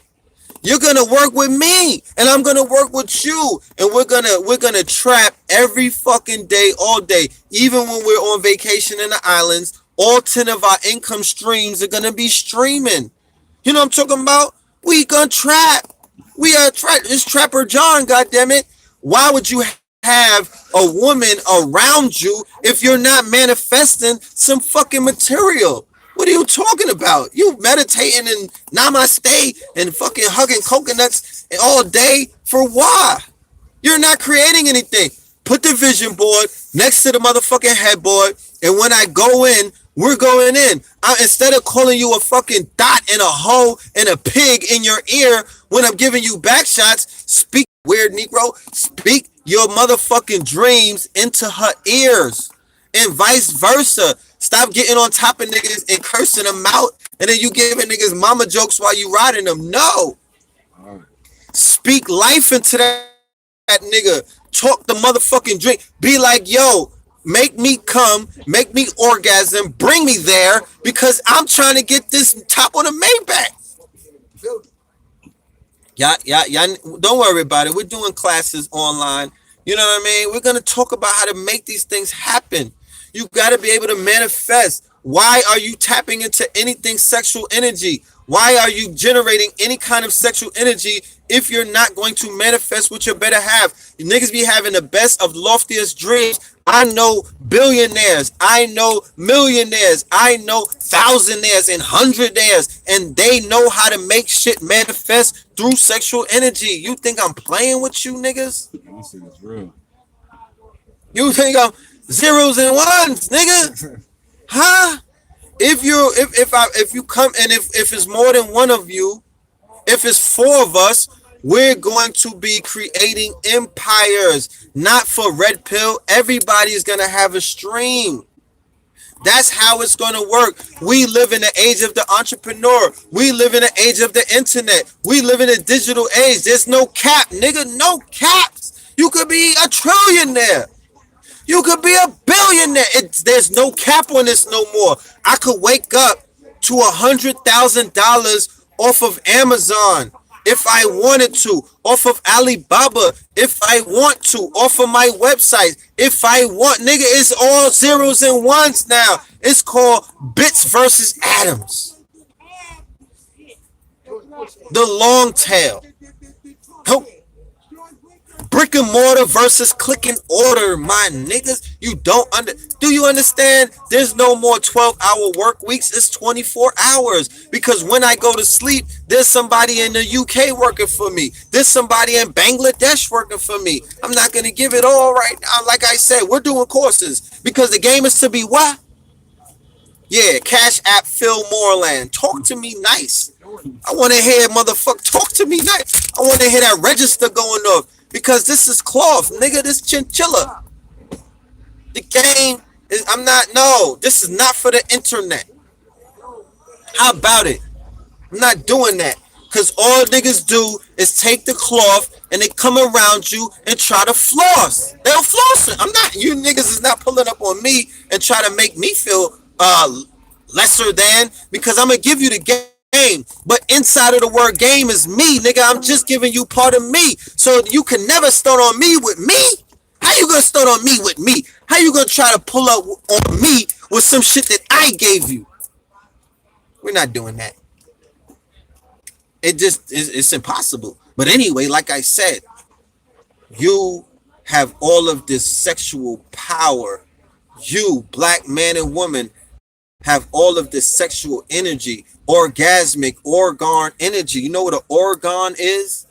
You're gonna work with me, and I'm gonna work with you, and we're gonna trap every fucking day, all day. Even when we're on vacation in the islands, all 10 of our income streams are gonna be streaming. You know what I'm talking about? We gonna trap. We are trap. It's Trapper John, goddammit. Why would you have a woman around you if you're not manifesting some fucking material? What are you talking about? You meditating and namaste and fucking hugging coconuts all day for why? You're not creating anything. Put the vision board next to the motherfucking headboard, and when I go in, we're going in. Instead of calling you a fucking dot and a hoe and a pig in your ear when I'm giving you back shots, speak, weird Negro, speak your motherfucking dreams into her ears, and vice versa. Stop getting on top of niggas and cursing them out, and then you giving niggas mama jokes while you riding them. No. Speak life into that nigga. Talk the motherfucking drink. Be like, yo, make me come, make me orgasm, bring me there because I'm trying to get this top on the Maybach. Yeah, don't worry about it. We're doing classes online. You know what I mean? We're gonna talk about how to make these things happen. You gotta be able to manifest. Why are you tapping into anything sexual energy? Why are you generating any kind of sexual energy if you're not going to manifest what you better have? You niggas be having the best of loftiest dreams. I know billionaires, I know millionaires, I know thousandaires and hundredaires, and they know how to make shit manifest through sexual energy. You think I'm playing with you niggas? That shit is real. You think I'm zeros and ones, nigga? Huh? If you come and if it's more than one of you, if it's four of us, we're going to be creating empires, not for red pill. Everybody is gonna have a stream. That's how it's gonna work. We live in the age of the entrepreneur. We live in the age of the internet. We live in a digital age. There's no cap, nigga. No caps. You could be a trillionaire. You could be a billionaire. There's no cap on this no more. I could wake up to $100,000 off of Amazon if I wanted to, off of Alibaba if I want to, off of my website if I want. Nigga, it's all zeros and ones now. It's called bits versus atoms. The long tail. Brick and mortar versus click and order, my niggas. Do you understand? There's no more 12-hour work weeks. It's 24 hours. Because when I go to sleep, there's somebody in the UK working for me. There's somebody in Bangladesh working for me. I'm not going to give it all right now. Like I said, we're doing courses. Because the game is to be what? Yeah, Cash App PHILMORELAND. Talk to me nice. I want to hear motherfucker talk to me nice. I want to hear that register going off. Because this is cloth, nigga. This chinchilla. The game is. This is not for the internet. How about it? I'm not doing that. Because all niggas do is take the cloth and they come around you and try to floss. They'll floss it. You niggas is not pulling up on me and try to make me feel lesser than, because I'm going to give you the game. But inside of the word game is me, nigga. I'm just giving you part of me. So you can never start on me with me. How you gonna start on me with me? How you gonna try to pull up on me with some shit that I gave you? We're not doing that. It's impossible. But anyway, like I said, you have all of this sexual power. You, black man and woman, have all of this sexual energy, orgasmic organ energy. You know what an organ is?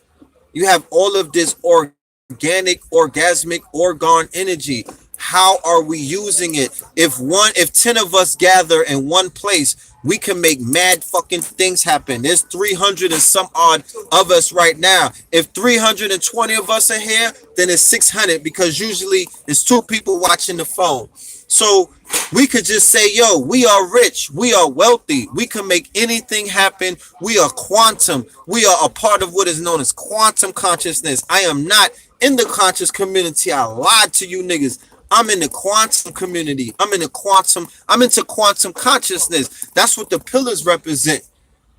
You have all of this organic, orgasmic organ energy. How are we using it? If 10 of us gather in one place, we can make mad fucking things happen. There's 300 and some odd of us right now. If 320 of us are here, then it's 600, because usually it's 2 people watching the phone. So we could just say, yo, we are rich. We are wealthy. We can make anything happen. We are quantum. We are a part of what is known as quantum consciousness. I am not in the conscious community. I lied to you niggas. I'm in the quantum community. I'm into quantum consciousness. That's what the pillars represent.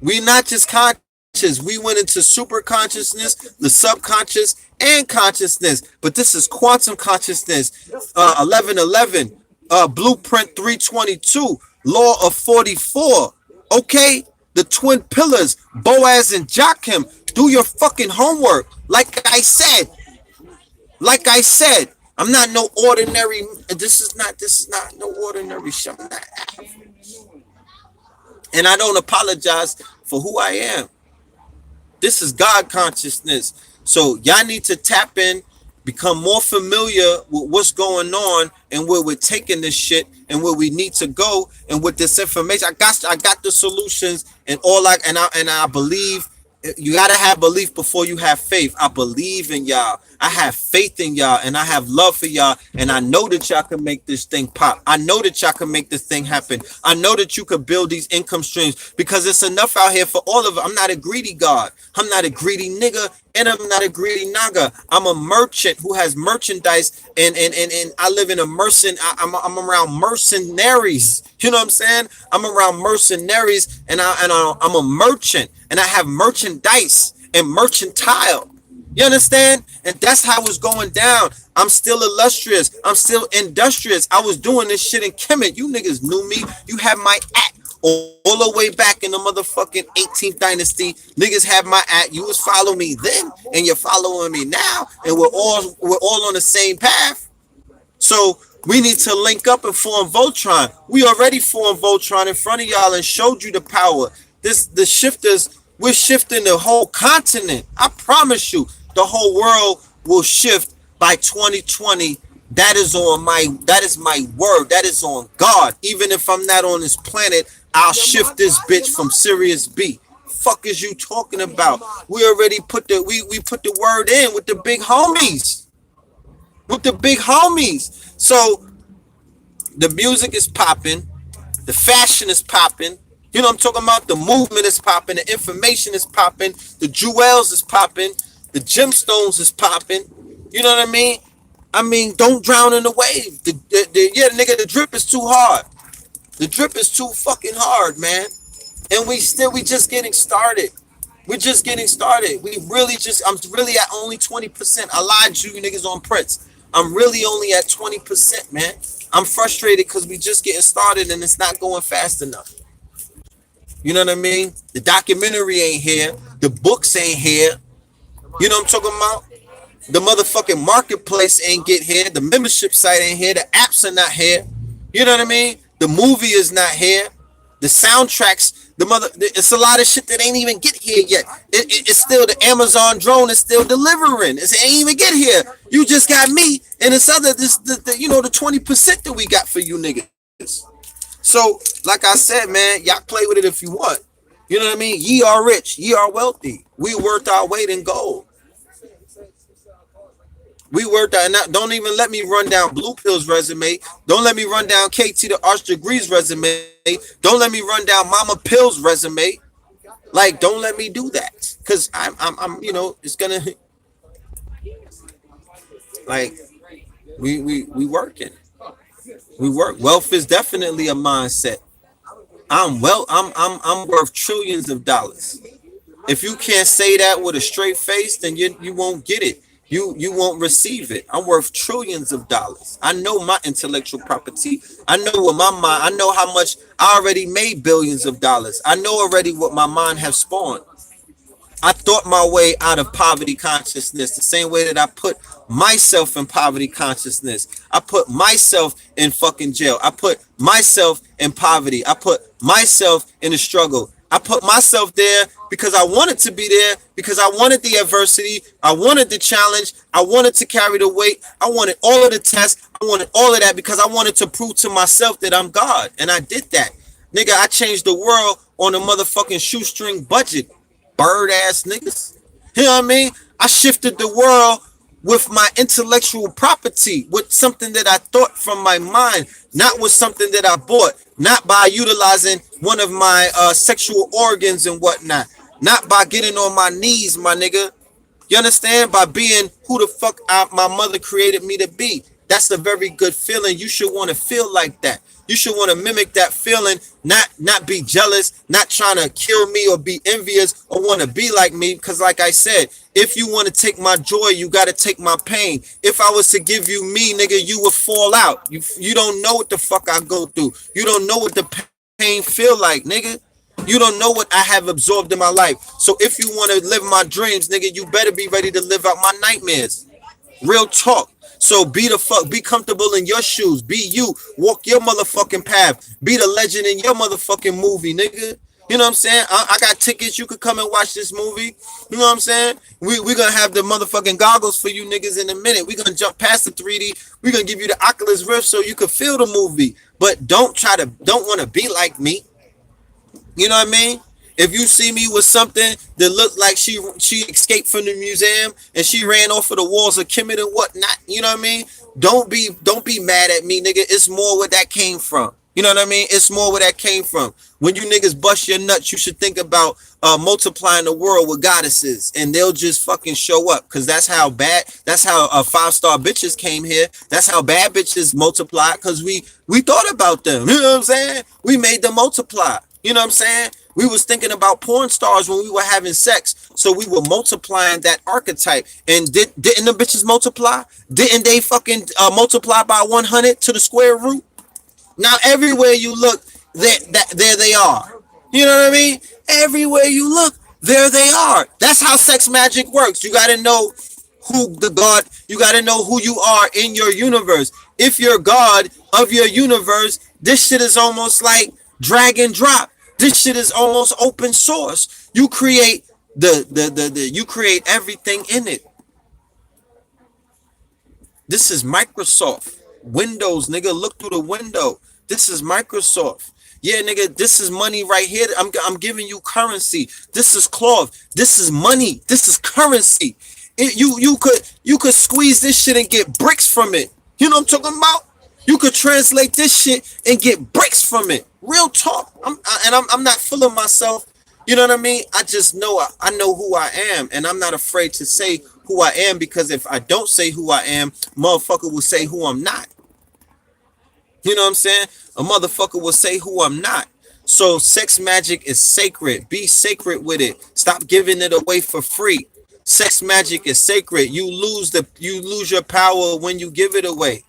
We're not just conscious. We went into super consciousness, the subconscious, and consciousness. But this is quantum consciousness. 1111. Blueprint 322, law of 44. Okay, the twin pillars, Boaz and Joachim. Do your fucking homework. Like I said, I'm not no ordinary. This is not no ordinary shit. And I don't apologize for who I am. This is God consciousness. So y'all need to tap in, become more familiar with what's going on and where we're taking this shit and where we need to go. And with this information, I got the solutions and I believe. You gotta have belief before you have faith. I believe in y'all. I have faith in y'all, and I have love for y'all. And I know that y'all can make this thing pop. I know that y'all can make this thing happen. I know that you could build these income streams, because it's enough out here for all of it. I'm not a greedy God. I'm not a greedy nigga, And I'm not a greedy naga. I'm a merchant who has merchandise, and I live in a I'm around mercenaries. You know what I'm saying? I'm around mercenaries, I'm a merchant, and I have merchandise and mercantile. You understand? And that's how it's going down. I'm still illustrious. I'm still industrious. I was doing this shit in Kemet. You niggas knew me. You had my at all the way back in the motherfucking 18th dynasty. Niggas had my at. You was following me then, and you're following me now, and we're all on the same path. So we need to link up and form Voltron. We already formed Voltron in front of y'all and showed you the power. The shifters, we're shifting the whole continent. I promise you, the whole world will shift by 2020. That is my word. That is on God. Even if I'm not on this planet, I'll shift this bitch from Sirius B. Fuck is you talking about? We already put we put the word in with the big homies. With the big homies. So the music is popping, the fashion is popping. You know what I'm talking about? The movement is popping, the information is popping, the jewels is popping, the gemstones is popping. You know what I mean? I mean, don't drown in the wave. Yeah, nigga, the drip is too hard. The drip is too fucking hard, man. And we just getting started. We're just getting started. I'm really at only 20%. I lied to you niggas on Prince. I'm really only at 20%, man. I'm frustrated because we just getting started and it's not going fast enough. You know what I mean? The documentary ain't here. The books ain't here. You know what I'm talking about? The motherfucking marketplace ain't get here. The membership site ain't here. The apps are not here. You know what I mean? The movie is not here. The soundtracks, it's a lot of shit that ain't even get here yet. It's still the Amazon drone is still delivering. It ain't even get here. You just got me and this other the 20% that we got for you niggas. So, like I said, man, y'all play with it if you want. You know what I mean? Ye are rich, ye are wealthy. We worth our weight in gold. We worked out, and don't even let me run down Blue Pill's resume. Don't let me run down KT the Arch Degrees resume. Don't let me run down Mama Pill's resume. Like, don't let me do that, cause I'm it's gonna like we working. We work. Wealth is definitely a mindset. I'm worth trillions of dollars. If you can't say that with a straight face, then you won't get it. You won't receive it. I'm worth trillions of dollars. I know my intellectual property. I know what my mind. I know how much I already made billions of dollars. I know already what my mind has spawned. I thought my way out of poverty consciousness the same way that I put myself in poverty consciousness. I put myself in fucking jail. I put myself in poverty. I put myself in a struggle. I put myself there because I wanted to be there, because I wanted the adversity. I wanted the challenge. I wanted to carry the weight. I wanted all of the tests. I wanted all of that because I wanted to prove to myself that I'm God. And I did that. Nigga, I changed the world on a motherfucking shoestring budget. Bird ass niggas. You know what I mean? I shifted the world with my intellectual property, with something that I thought from my mind, not with something that I bought, not by utilizing one of my sexual organs and whatnot, not by getting on my knees, my nigga. You understand? By being who the fuck my mother created me to be. That's a very good feeling. You should want to feel like that. You should want to mimic that feeling, not be jealous, not trying to kill me or be envious or want to be like me. Because like I said, if you want to take my joy, you got to take my pain. If I was to give you me, nigga, you would fall out. You don't know what the fuck I go through. You don't know what the pain feel like, nigga. You don't know what I have absorbed in my life. So if you want to live my dreams, nigga, you better be ready to live out my nightmares. Real talk. So be comfortable in your shoes. Be you. Walk your motherfucking path. Be the legend in your motherfucking movie, nigga. You know what I'm saying? I got tickets. You could come and watch this movie. You know what I'm saying? We're going to have the motherfucking goggles for you niggas in a minute. We're going to jump past the 3D. We're going to give you the Oculus Rift so you can feel the movie. But don't want to be like me. You know what I mean? If you see me with something that looked like she escaped from the museum and she ran off of the walls of Kemet and whatnot, you know what I mean? Don't be mad at me, nigga. It's more where that came from. You know what I mean? It's more where that came from. When you niggas bust your nuts, you should think about multiplying the world with goddesses, and they'll just fucking show up. Cause that's how bad. That's how 5-star bitches came here. That's how bad bitches multiply. Cause we thought about them. You know what I'm saying? We made them multiply. You know what I'm saying? We was thinking about porn stars when we were having sex, so we were multiplying that archetype. And didn't the bitches multiply? Didn't they fucking multiply by 100 to the square root? Now everywhere you look, there they are. You know what I mean? Everywhere you look, there they are. That's how sex magic works. You gotta know who the god. You gotta know who you are in your universe. If you're God of your universe, this shit is almost like drag and drop. This shit is almost open source. You create you create everything in it. This is Microsoft. Windows, nigga, look through the window. This is Microsoft. Yeah, nigga, this is money right here. I'm giving you currency. This is cloth. This is money. This is currency. You could squeeze this shit and get bricks from it. You know what I'm talking about? You could translate this shit and get bricks from it. Real talk. I'm not fooling myself. You know what I mean? I just know I know who I am, and I'm not afraid to say who I am, because if I don't say who I am, motherfucker will say who I'm not. You know what I'm saying? A motherfucker will say who I'm not. So sex magic is sacred. Be sacred with it. Stop giving it away for free. Sex magic is sacred. You lose your power when you give it away.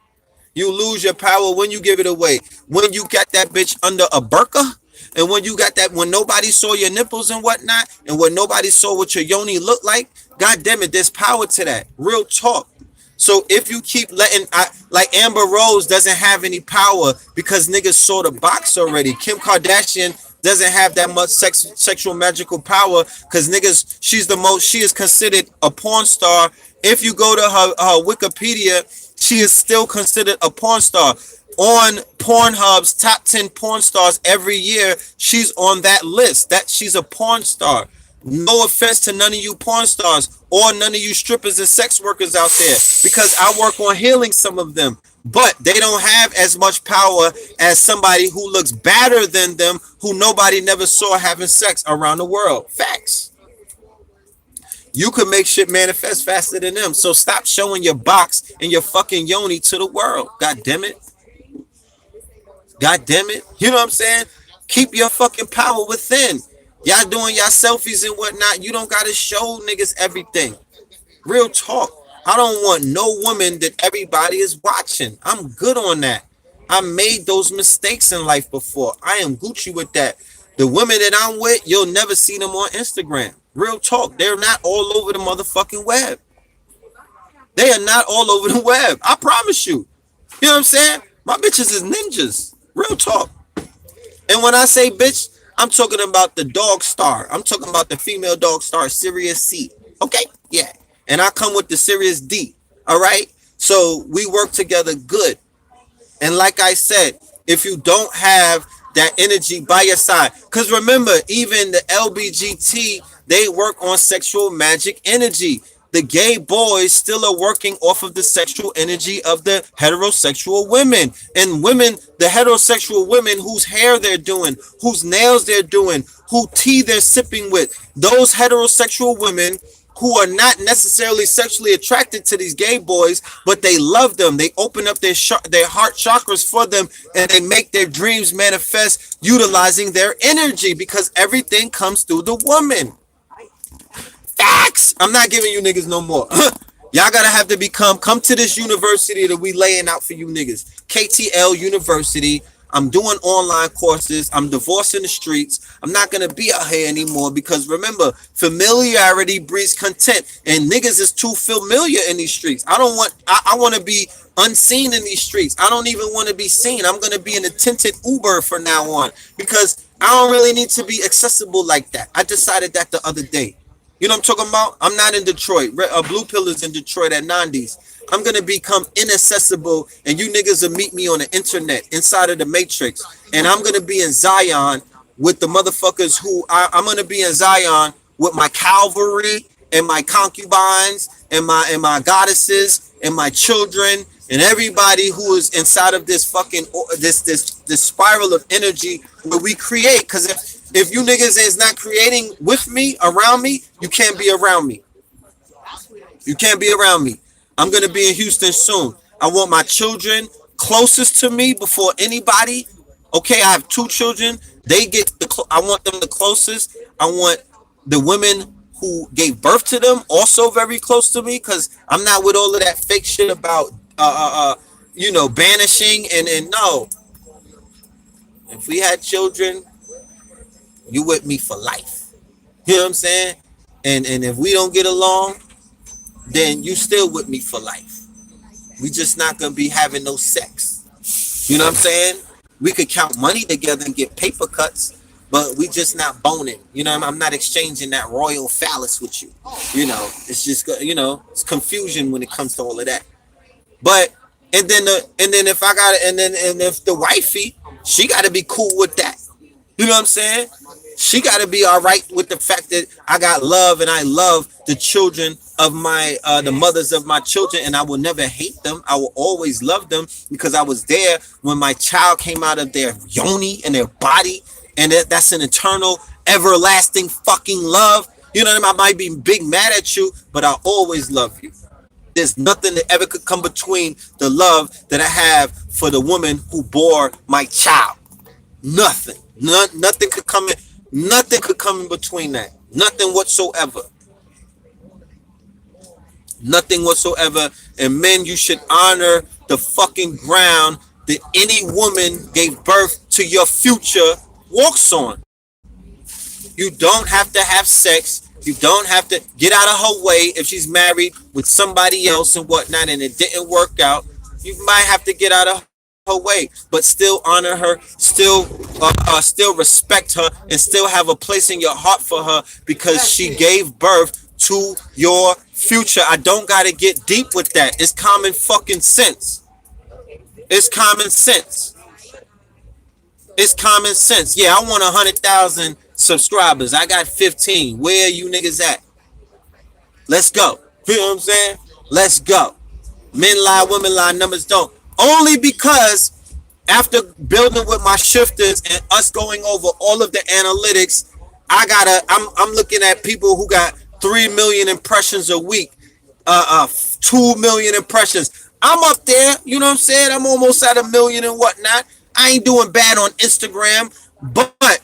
You lose your power when you give it away. When you got that bitch under a burqa, and when you got that, when nobody saw your nipples and whatnot, and when nobody saw what your yoni looked like, god damn it, there's power to that. Real talk. So if you keep letting, like Amber Rose doesn't have any power because niggas saw the box already. Kim Kardashian doesn't have that much sexual magical power because niggas, she is considered a porn star. If you go to her Wikipedia, she is still considered a porn star. On Pornhub's top 10 porn stars every year, she's on that list. That she's a porn star. No offense to none of you porn stars or none of you strippers and sex workers out there, because I work on healing some of them, but they don't have as much power as somebody who looks better than them, who nobody never saw having sex around the world. Facts. You could make shit manifest faster than them. So stop showing your box and your fucking yoni to the world. God damn it. God damn it. You know what I'm saying? Keep your fucking power within. Y'all doing y'all selfies and whatnot. You don't gotta show niggas everything. Real talk. I don't want no woman that everybody is watching. I'm good on that. I made those mistakes in life before. I am Gucci with that. The women that I'm with, you'll never see them on Instagram. Real talk. They're not all over the motherfucking web. They are not all over the web. I promise you. You know what I'm saying? My bitches is ninjas. Real talk. And when I say bitch, I'm talking about the dog star. I'm talking about the female dog star, Sirius C. Okay? Yeah. And I come with the Sirius D. All right? So we work together good. And like I said, if you don't have that energy by your side, because remember, even the LBGT, they work on sexual magic energy. The gay boys still are working off of the sexual energy of the heterosexual women. And women, the heterosexual women whose hair they're doing, whose nails they're doing, who tea they're sipping with, those heterosexual women who are not necessarily sexually attracted to these gay boys, but they love them. They open up their heart chakras for them, and they make their dreams manifest utilizing their energy, because everything comes through the woman. Facts. I'm not giving you niggas no more. Y'all gotta have to come to this university that we laying out for you niggas. KTL University. I'm doing online courses. I'm divorcing the streets. I'm not gonna be out here anymore, because remember, familiarity breeds content, and niggas is too familiar in these streets. I want to be unseen in these streets. I don't even want to be seen. I'm gonna be in a tinted Uber from now on, because I don't really need to be accessible like that. I decided that the other day. You know what I'm talking about? I'm not in Detroit. Blue Pill is in Detroit at 90s. I'm going to become inaccessible, and you niggas will meet me on the internet inside of the Matrix. And I'm going to be in Zion with the motherfuckers who I'm going to be in Zion with my cavalry and my concubines and my goddesses and my children and everybody who is inside of this fucking this spiral of energy where we create. Because if you niggas is not creating with me, around me, you can't be around me. You can't be around me. I'm gonna be in Houston soon. I want my children closest to me before anybody. Okay, I have two children. They get I want them the closest. I want the women who gave birth to them also very close to me, because I'm not with all of that fake shit about banishing and no. If we had children, you with me for life. You know what I'm saying? And if we don't get along, then you still with me for life. We just not gonna be having no sex. You know what I'm saying? We could count money together and get paper cuts, but we just not boning. You know, I'm not exchanging that royal phallus with you. You know, it's just it's confusion when it comes to all of that. But and then if I got and if the wifey, she got to be cool with that. You know what I'm saying? She got to be all right with the fact that I got love and I love the children of my the mothers of my children, and I will never hate them. I will always love them because I was there when my child came out of their yoni and their body, and that's an eternal, everlasting fucking love. You know what I mean? I might be big mad at you, but I always love you. There's nothing that ever could come between the love that I have for the woman who bore my child. Nothing. Nothing could come in. Nothing could come in between that. Nothing whatsoever. Nothing whatsoever. And men, you should honor the fucking ground that any woman gave birth to your future walks on. You don't have to have sex. You don't have to get out of her way if she's married with somebody else and whatnot and it didn't work out. You might have to get out of her way, but still honor her, still respect her, and still have a place in your heart for her because she gave birth to your future. I don't gotta get deep with that. It's common fucking sense. It's common sense. It's common sense. Yeah, I want 100,000 subscribers. I got 15. Where are you niggas at? Let's go. You know what I'm saying? Let's go. Men lie, women lie, numbers don't. Only because after building with my shifters and us going over all of the analytics, I'm looking at people who got 3 million impressions a week, 2 million impressions. I'm up there, you know what I'm saying? I'm almost at 1 million and whatnot. I ain't doing bad on Instagram, but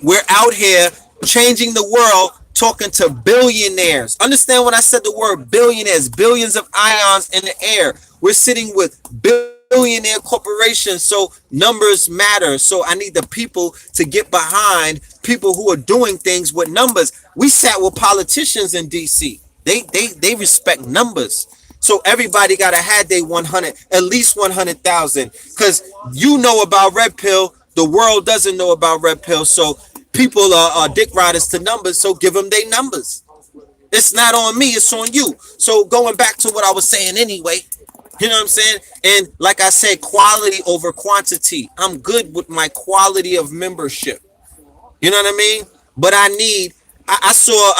we're out here changing the world, talking to billionaires. Understand when I said the word billionaires, billions of ions in the air. We're sitting with billionaire corporations, so numbers matter. So I need the people to get behind people who are doing things with numbers. We sat with politicians in DC. They respect numbers. So everybody gotta have their 100, at least 100,000, because you know about Red Pill. The world doesn't know about Red Pill. So people are dick riders to numbers. So give them their numbers. It's not on me. It's on you. So going back to what I was saying anyway, you know what I'm saying? And like I said, quality over quantity. I'm good with my quality of membership. You know what I mean? But I saw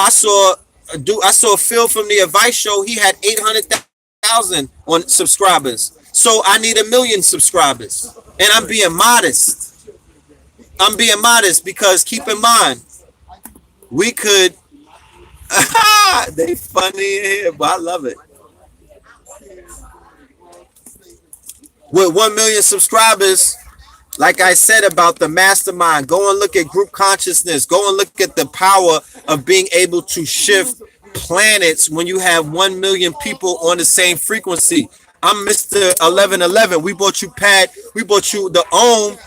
Phil from the Advice Show. He had 800,000 on subscribers. So I need 1 million subscribers. And I'm being modest. I'm being modest because keep in mind, we could, they funny in here, but I love it. With 1 million subscribers, like I said about the mastermind, go and look at group consciousness. Go and look at the power of being able to shift planets when you have 1 million people on the same frequency. I'm Mr. 1111. We bought you Pat. We bought you the Ohm.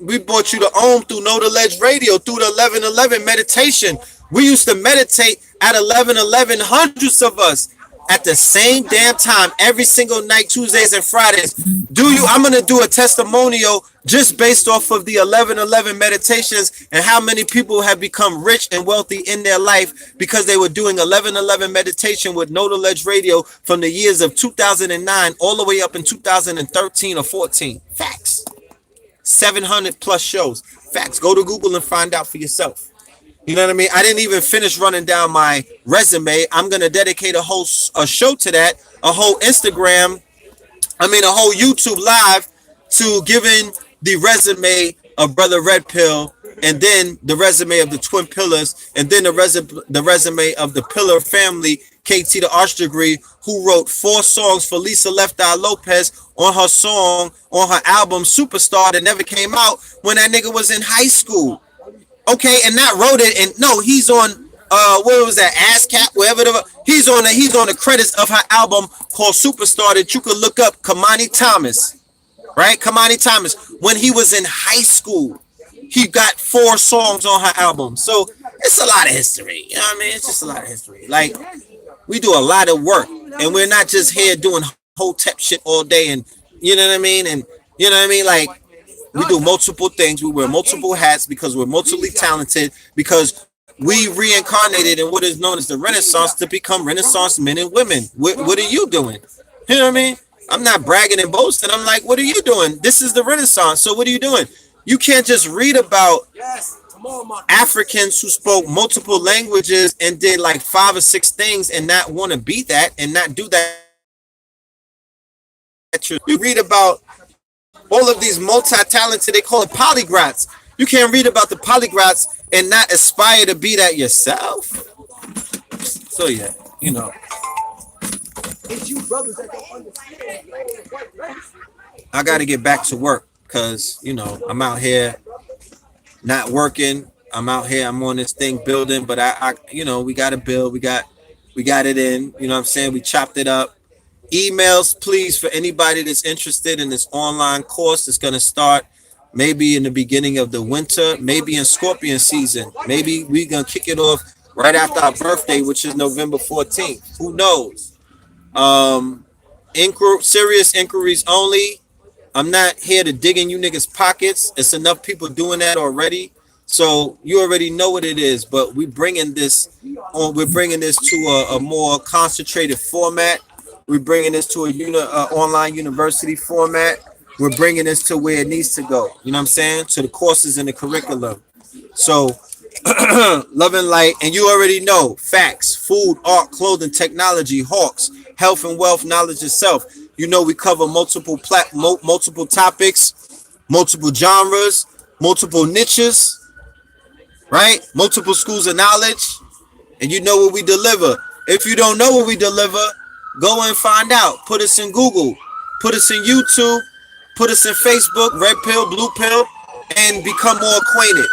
We brought you the Ohm through Know the Ledge Radio, through the 1111 meditation. We used to meditate at 1111, hundreds of us at the same damn time every single night, Tuesdays and Fridays. I'm going to do a testimonial just based off of the 1111 meditations and how many people have become rich and wealthy in their life because they were doing 1111 meditation with Know the Ledge Radio from the years of 2009 all the way up in 2013 or 14. Facts. 700 plus shows. Facts. Go to Google and find out for yourself. You know what I mean? I didn't even finish running down my resume. I'm going to dedicate a show to that, a whole Instagram a whole YouTube live to giving the resume of Brother Red Pill, and then the resume of the Twin Pillars, and then the resume of the Pillar family, KT the Arch Degree, who wrote 4 songs for Lisa Left Eye Lopez on her song, on her album Superstar, that never came out when that nigga was in high school. Okay, and not wrote it, and no, he's on what was that, ASCAP, whatever he's on the credits of her album called Superstar that you could look up. Kamani Thomas, right? Kamani Thomas, when he was in high school, he got 4 songs on her album. So it's a lot of history. You know what I mean? It's just a lot of history. Like, we do a lot of work, and we're not just here doing hotep shit all day, and you know what I mean? And you know what I mean? Like, we do multiple things. We wear multiple hats because we're multiply talented, because we reincarnated in what is known as the Renaissance to become Renaissance men and women. What are you doing? You know what I mean? I'm not bragging and boasting. I'm like, what are you doing? This is the Renaissance. So what are you doing? You can't just read about Africans who spoke multiple languages and did like 5 or 6 things and not want to be that and not do that. You read about all of these multi-talented, they call it polyglots. You can't read about the polyglots and not aspire to be that yourself. So yeah, you know. I got to get back to work because, you know, I'm out here not working. I'm out here, I'm on this thing building, but I you know, we got to build. We got it in, you know what I'm saying? We chopped it up. Emails, please, for anybody that's interested in this online course. It's going to start maybe in the beginning of the winter, maybe in Scorpion season. Maybe we're going to kick it off right after our birthday, which is November 14th. Who knows? Serious inquiries only. I'm not here to dig in you niggas' pockets. It's enough people doing that already. So you already know what it is, but we're bringing this to a more concentrated format. We're bringing this to a online university format. We're bringing this to where it needs to go. You know what I'm saying? To the courses and the curriculum. So, love and light. And you already know facts, food, art, clothing, technology, hawks, health and wealth, knowledge itself. You know, we cover multiple topics, multiple genres, multiple niches, right? Multiple schools of knowledge. And you know what we deliver. If you don't know what we deliver, go and find out. Put us in Google, put us in YouTube, put us in Facebook, red pill, blue pill, and become more acquainted.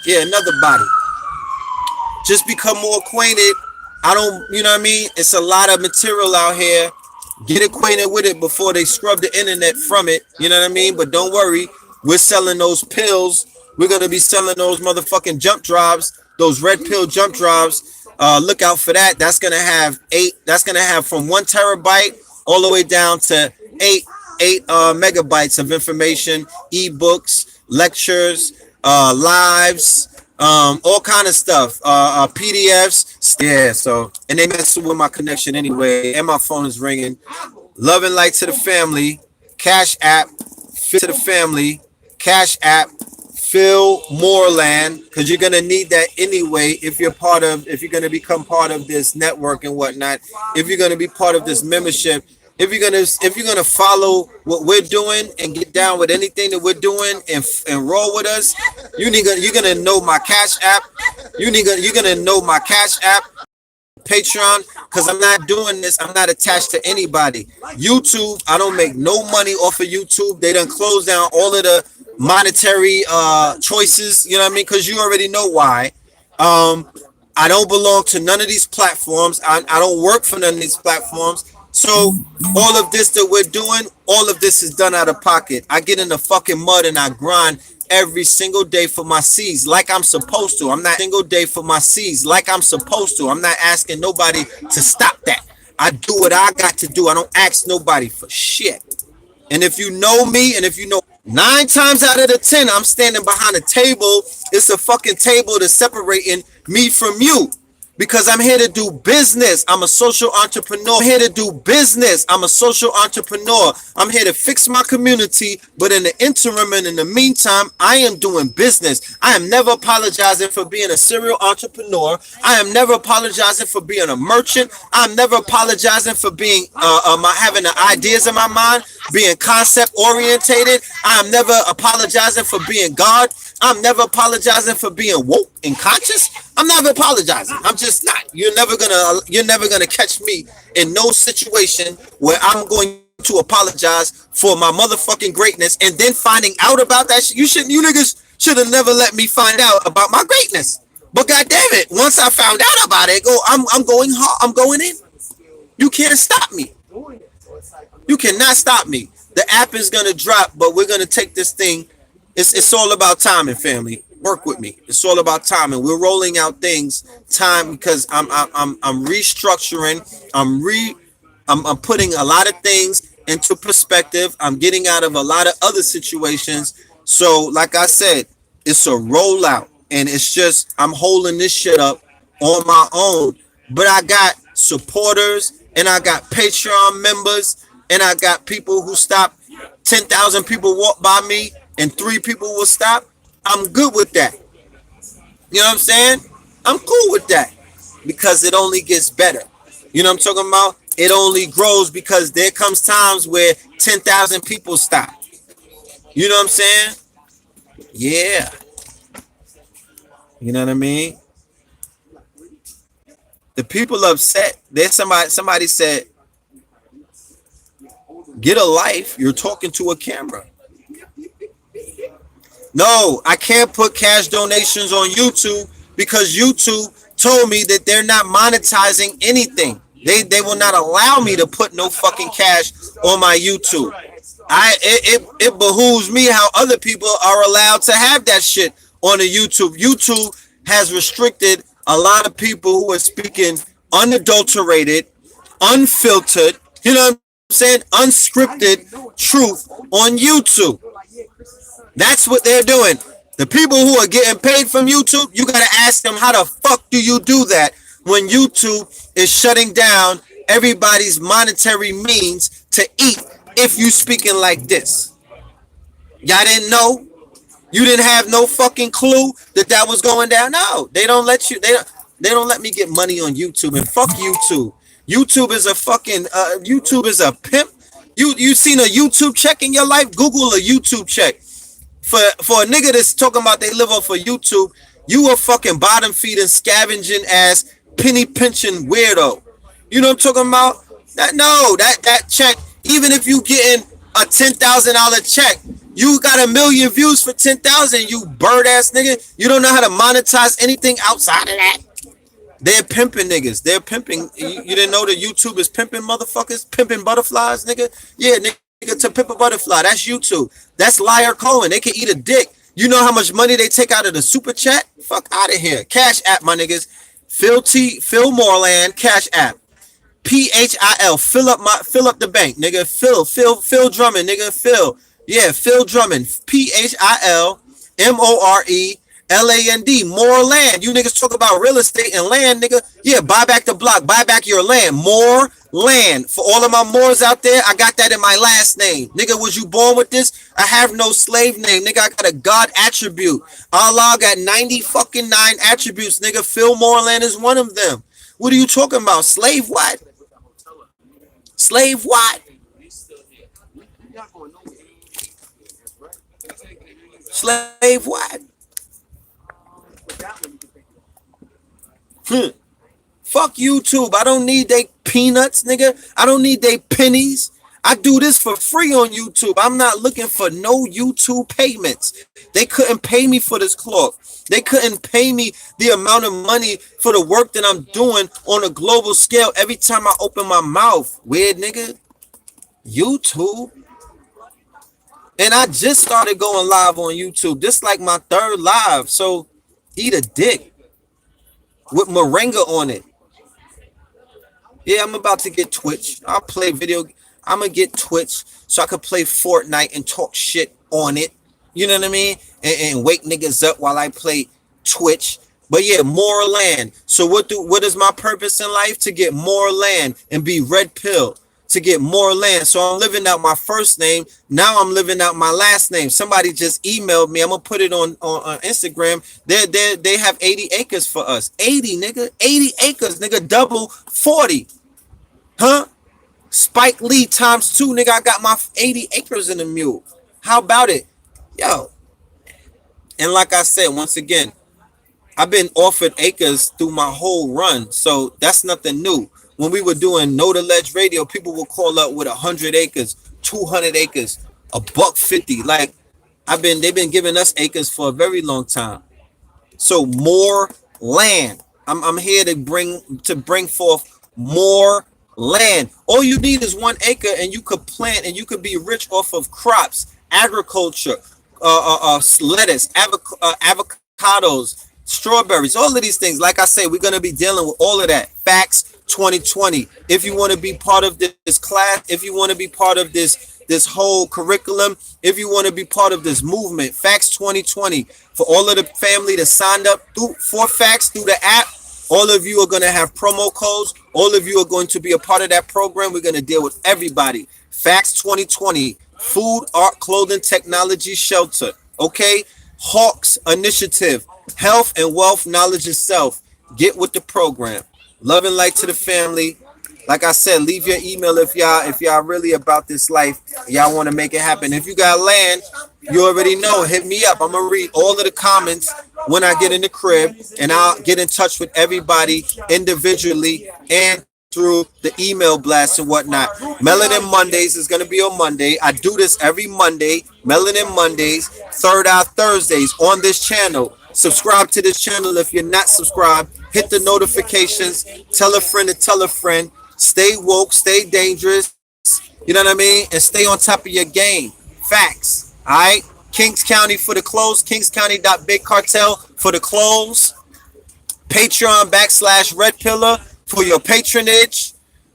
Yeah, another body. Just become more acquainted. You know what I mean? It's a lot of material out here. Get acquainted with it before they scrub the internet from it. You know what I mean? But don't worry, we're selling those pills. We're going to be selling those motherfucking jump drives, those red pill jump drives. Look out for that. That's gonna have from 1 terabyte all the way down to 8 megabytes of information, ebooks, lectures, lives, all kind of stuff, PDFs. Yeah, so, and they messing with my connection anyway, and my phone is ringing. Love and light to the family. Cash app fit to the family. Cash app PHILMORELAND, because you're gonna need that anyway if you're gonna become part of this network and whatnot. If you're gonna be part of this membership, if you're gonna follow what we're doing and get down with anything that we're doing and roll with us, you're gonna know my Cash app. You're gonna know my Cash app, Patreon, because I'm not doing this. I'm not attached to anybody. YouTube, I don't make no money off of YouTube. They done closed down all of the monetary choices, you know what I mean? Because you already know why. I don't belong to none of these platforms. I don't work for none of these platforms. So all of this that we're doing, all of this is done out of pocket. I get in the fucking mud and I grind every single day for my seeds like I'm supposed to. I'm not asking nobody to stop that. I do what I got to do. I don't ask nobody for shit. And if you know me, and if you know 9 times out of the 10, I'm standing behind a table. It's a fucking table that's separating me from you. because I'm here to do business. I'm a social entrepreneur. I'm here to do business. I'm a social entrepreneur. I'm here to fix my community, but in the interim and in the meantime, I am doing business. I am never apologizing for being a serial entrepreneur. I am never apologizing for being a merchant. I'm never apologizing for being having the ideas in my mind, being concept orientated. I am never apologizing for being God. I'm never apologizing for being woke and conscious. I'm never apologizing. I'm just not. You're never gonna catch me in no situation where I'm going to apologize for my motherfucking greatness and then finding out about that shit. You niggas should have never let me find out about my greatness. But goddamn it, once I found out about it, I'm going hard. I'm going in. You can't stop me. You cannot stop me. The app is gonna drop, but we're gonna take this thing. It's all about timing, family. Work with me. It's all about timing. We're rolling out things time because I'm restructuring. I'm putting a lot of things into perspective. I'm getting out of a lot of other situations. So, like I said, it's a rollout, and it's just I'm holding this shit up on my own. But I got supporters, and I got Patreon members, and I got people who stop. 10,000 people walk by me, and 3 people will stop. I'm good with that. You know what I'm saying? I'm cool with that because it only gets better. You know what I'm talking about? It only grows because there comes times where 10,000 people stop. You know what I'm saying? Yeah. You know what I mean? The people upset. There's somebody said, get a life. You're talking to a camera. No, I can't put cash donations on YouTube because YouTube told me that they're not monetizing anything. They will not allow me to put no fucking cash on my YouTube. It behooves me how other people are allowed to have that shit on the YouTube. YouTube has restricted a lot of people who are speaking unadulterated, unfiltered, you know what I'm saying, unscripted truth on YouTube. That's what they're doing. The people who are getting paid from YouTube, you got to ask them, how the fuck do you do that when YouTube is shutting down everybody's monetary means to eat if you speaking like this? Y'all didn't know? You didn't have no fucking clue that was going down? No, they don't let you. They don't let me get money on YouTube. And fuck YouTube. YouTube is a fucking YouTube is a pimp. You seen a YouTube check in your life? Google a YouTube check. For a nigga that's talking about they live off of YouTube, you a fucking bottom feeding, scavenging ass, penny pinching weirdo. You know what I'm talking about? That check, even if you getting a $10,000 check, you got 1 million views for 10,000. You bird ass nigga. You don't know how to monetize anything outside of that. They're pimping niggas. They're pimping. You didn't know that YouTube is pimping motherfuckers, pimping butterflies, nigga. Yeah, nigga. To pimp a butterfly, that's YouTube. That's Liar Cohen. They can eat a dick. You know how much money they take out of the super chat? Fuck out of here. Cash app, my niggas. PHILMORELAND, cash app. PHIL. Fill up the bank, nigga. Phil Drummond, nigga. Phil. Yeah, Phil Drummond. PHILMORELAND. More land. You niggas talk about real estate and land, nigga. Yeah, buy back the block. Buy back your land. More land. For all of my Moors out there, I got that in my last name. Nigga, was you born with this? I have no slave name. Nigga, I got a God attribute. Allah got 90 fucking 9 attributes. Nigga, PHILMORELAND is one of them. What are you talking about? Slave what? Slave what? Slave what? Fuck YouTube. I don't need they peanuts, nigga. I don't need they pennies. I do this for free on YouTube. I'm not looking for no YouTube payments. They couldn't pay me for this cloth. They couldn't pay me the amount of money for the work that I'm doing on a global scale every time I open my mouth. Weird nigga. YouTube. And I just started going live on YouTube. This like my 3rd live. So eat a dick with moringa on it. Yeah, I'm about to get Twitch. I'll play video. I'm going to get Twitch so I can play Fortnite and talk shit on it. You know what I mean? And wake niggas up while I play Twitch. But yeah, more land. So what is my purpose in life? To get more land and be red pill. To get more land. So I'm living out my first name. Now I'm living out my last name. Somebody just emailed me. I'm gonna put it on Instagram. They have 80 acres for us. 80, nigga. 80 acres, nigga. Double 40. Huh? Spike Lee times two, nigga. I got my 80 acres in the mule. How about it? Yo. And like I said, once again, I've been offered acres through my whole run, so that's nothing new. When we were doing No to Ledge Radio, people would call up with 100 acres, 200 acres, a buck 50. Like they've been giving us acres for a very long time. So more land. I'm here to bring forth more land. All you need is 1 acre, and you could plant, and you could be rich off of crops, agriculture, lettuce, avocados, strawberries, all of these things. Like I say, we're gonna be dealing with all of that. Facts 2020. If you want to be part of this class, if you want to be part of this whole curriculum, if you want to be part of this movement, Facts 2020, for all of the family that signed up for Facts through the app, all of you are going to have promo codes. All of you are going to be a part of that program. We're going to deal with everybody. Facts 2020, food, art, clothing, technology, shelter. Okay. Hawks initiative, health and wealth, knowledge and self. Get with the program. Love and light to the family. Like I said, leave your email if y'all really about this life. Y'all want to make it happen. If you got land, you already know. Hit me up. I'm gonna read all of the comments when I get in the crib, and I'll get in touch with everybody individually and through the email blast and whatnot. Melanin Mondays is gonna be on Monday. I do this every Monday. Melanin Mondays, Third Eye Thursdays on this channel. Subscribe to this channel if you're not subscribed. Hit the notifications. Tell a friend to tell a friend. Stay woke, stay dangerous, you know what I mean? And stay on top of your game. Facts. All right. Kings County for the clothes. KingsCounty.BigCartel for the clothes. Patreon /Red Pillar for your patronage.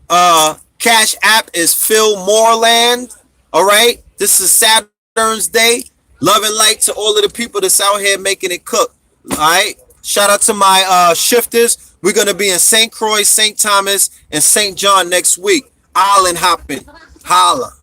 Cash app is PHILMORELAND. All right. This is Saturn's Day. Love and light to all of the people that's out here making it cook. All right. Shout out to my shifters. We're going to be in St. Croix, St. Thomas, and St. John next week. Island hopping. Holla.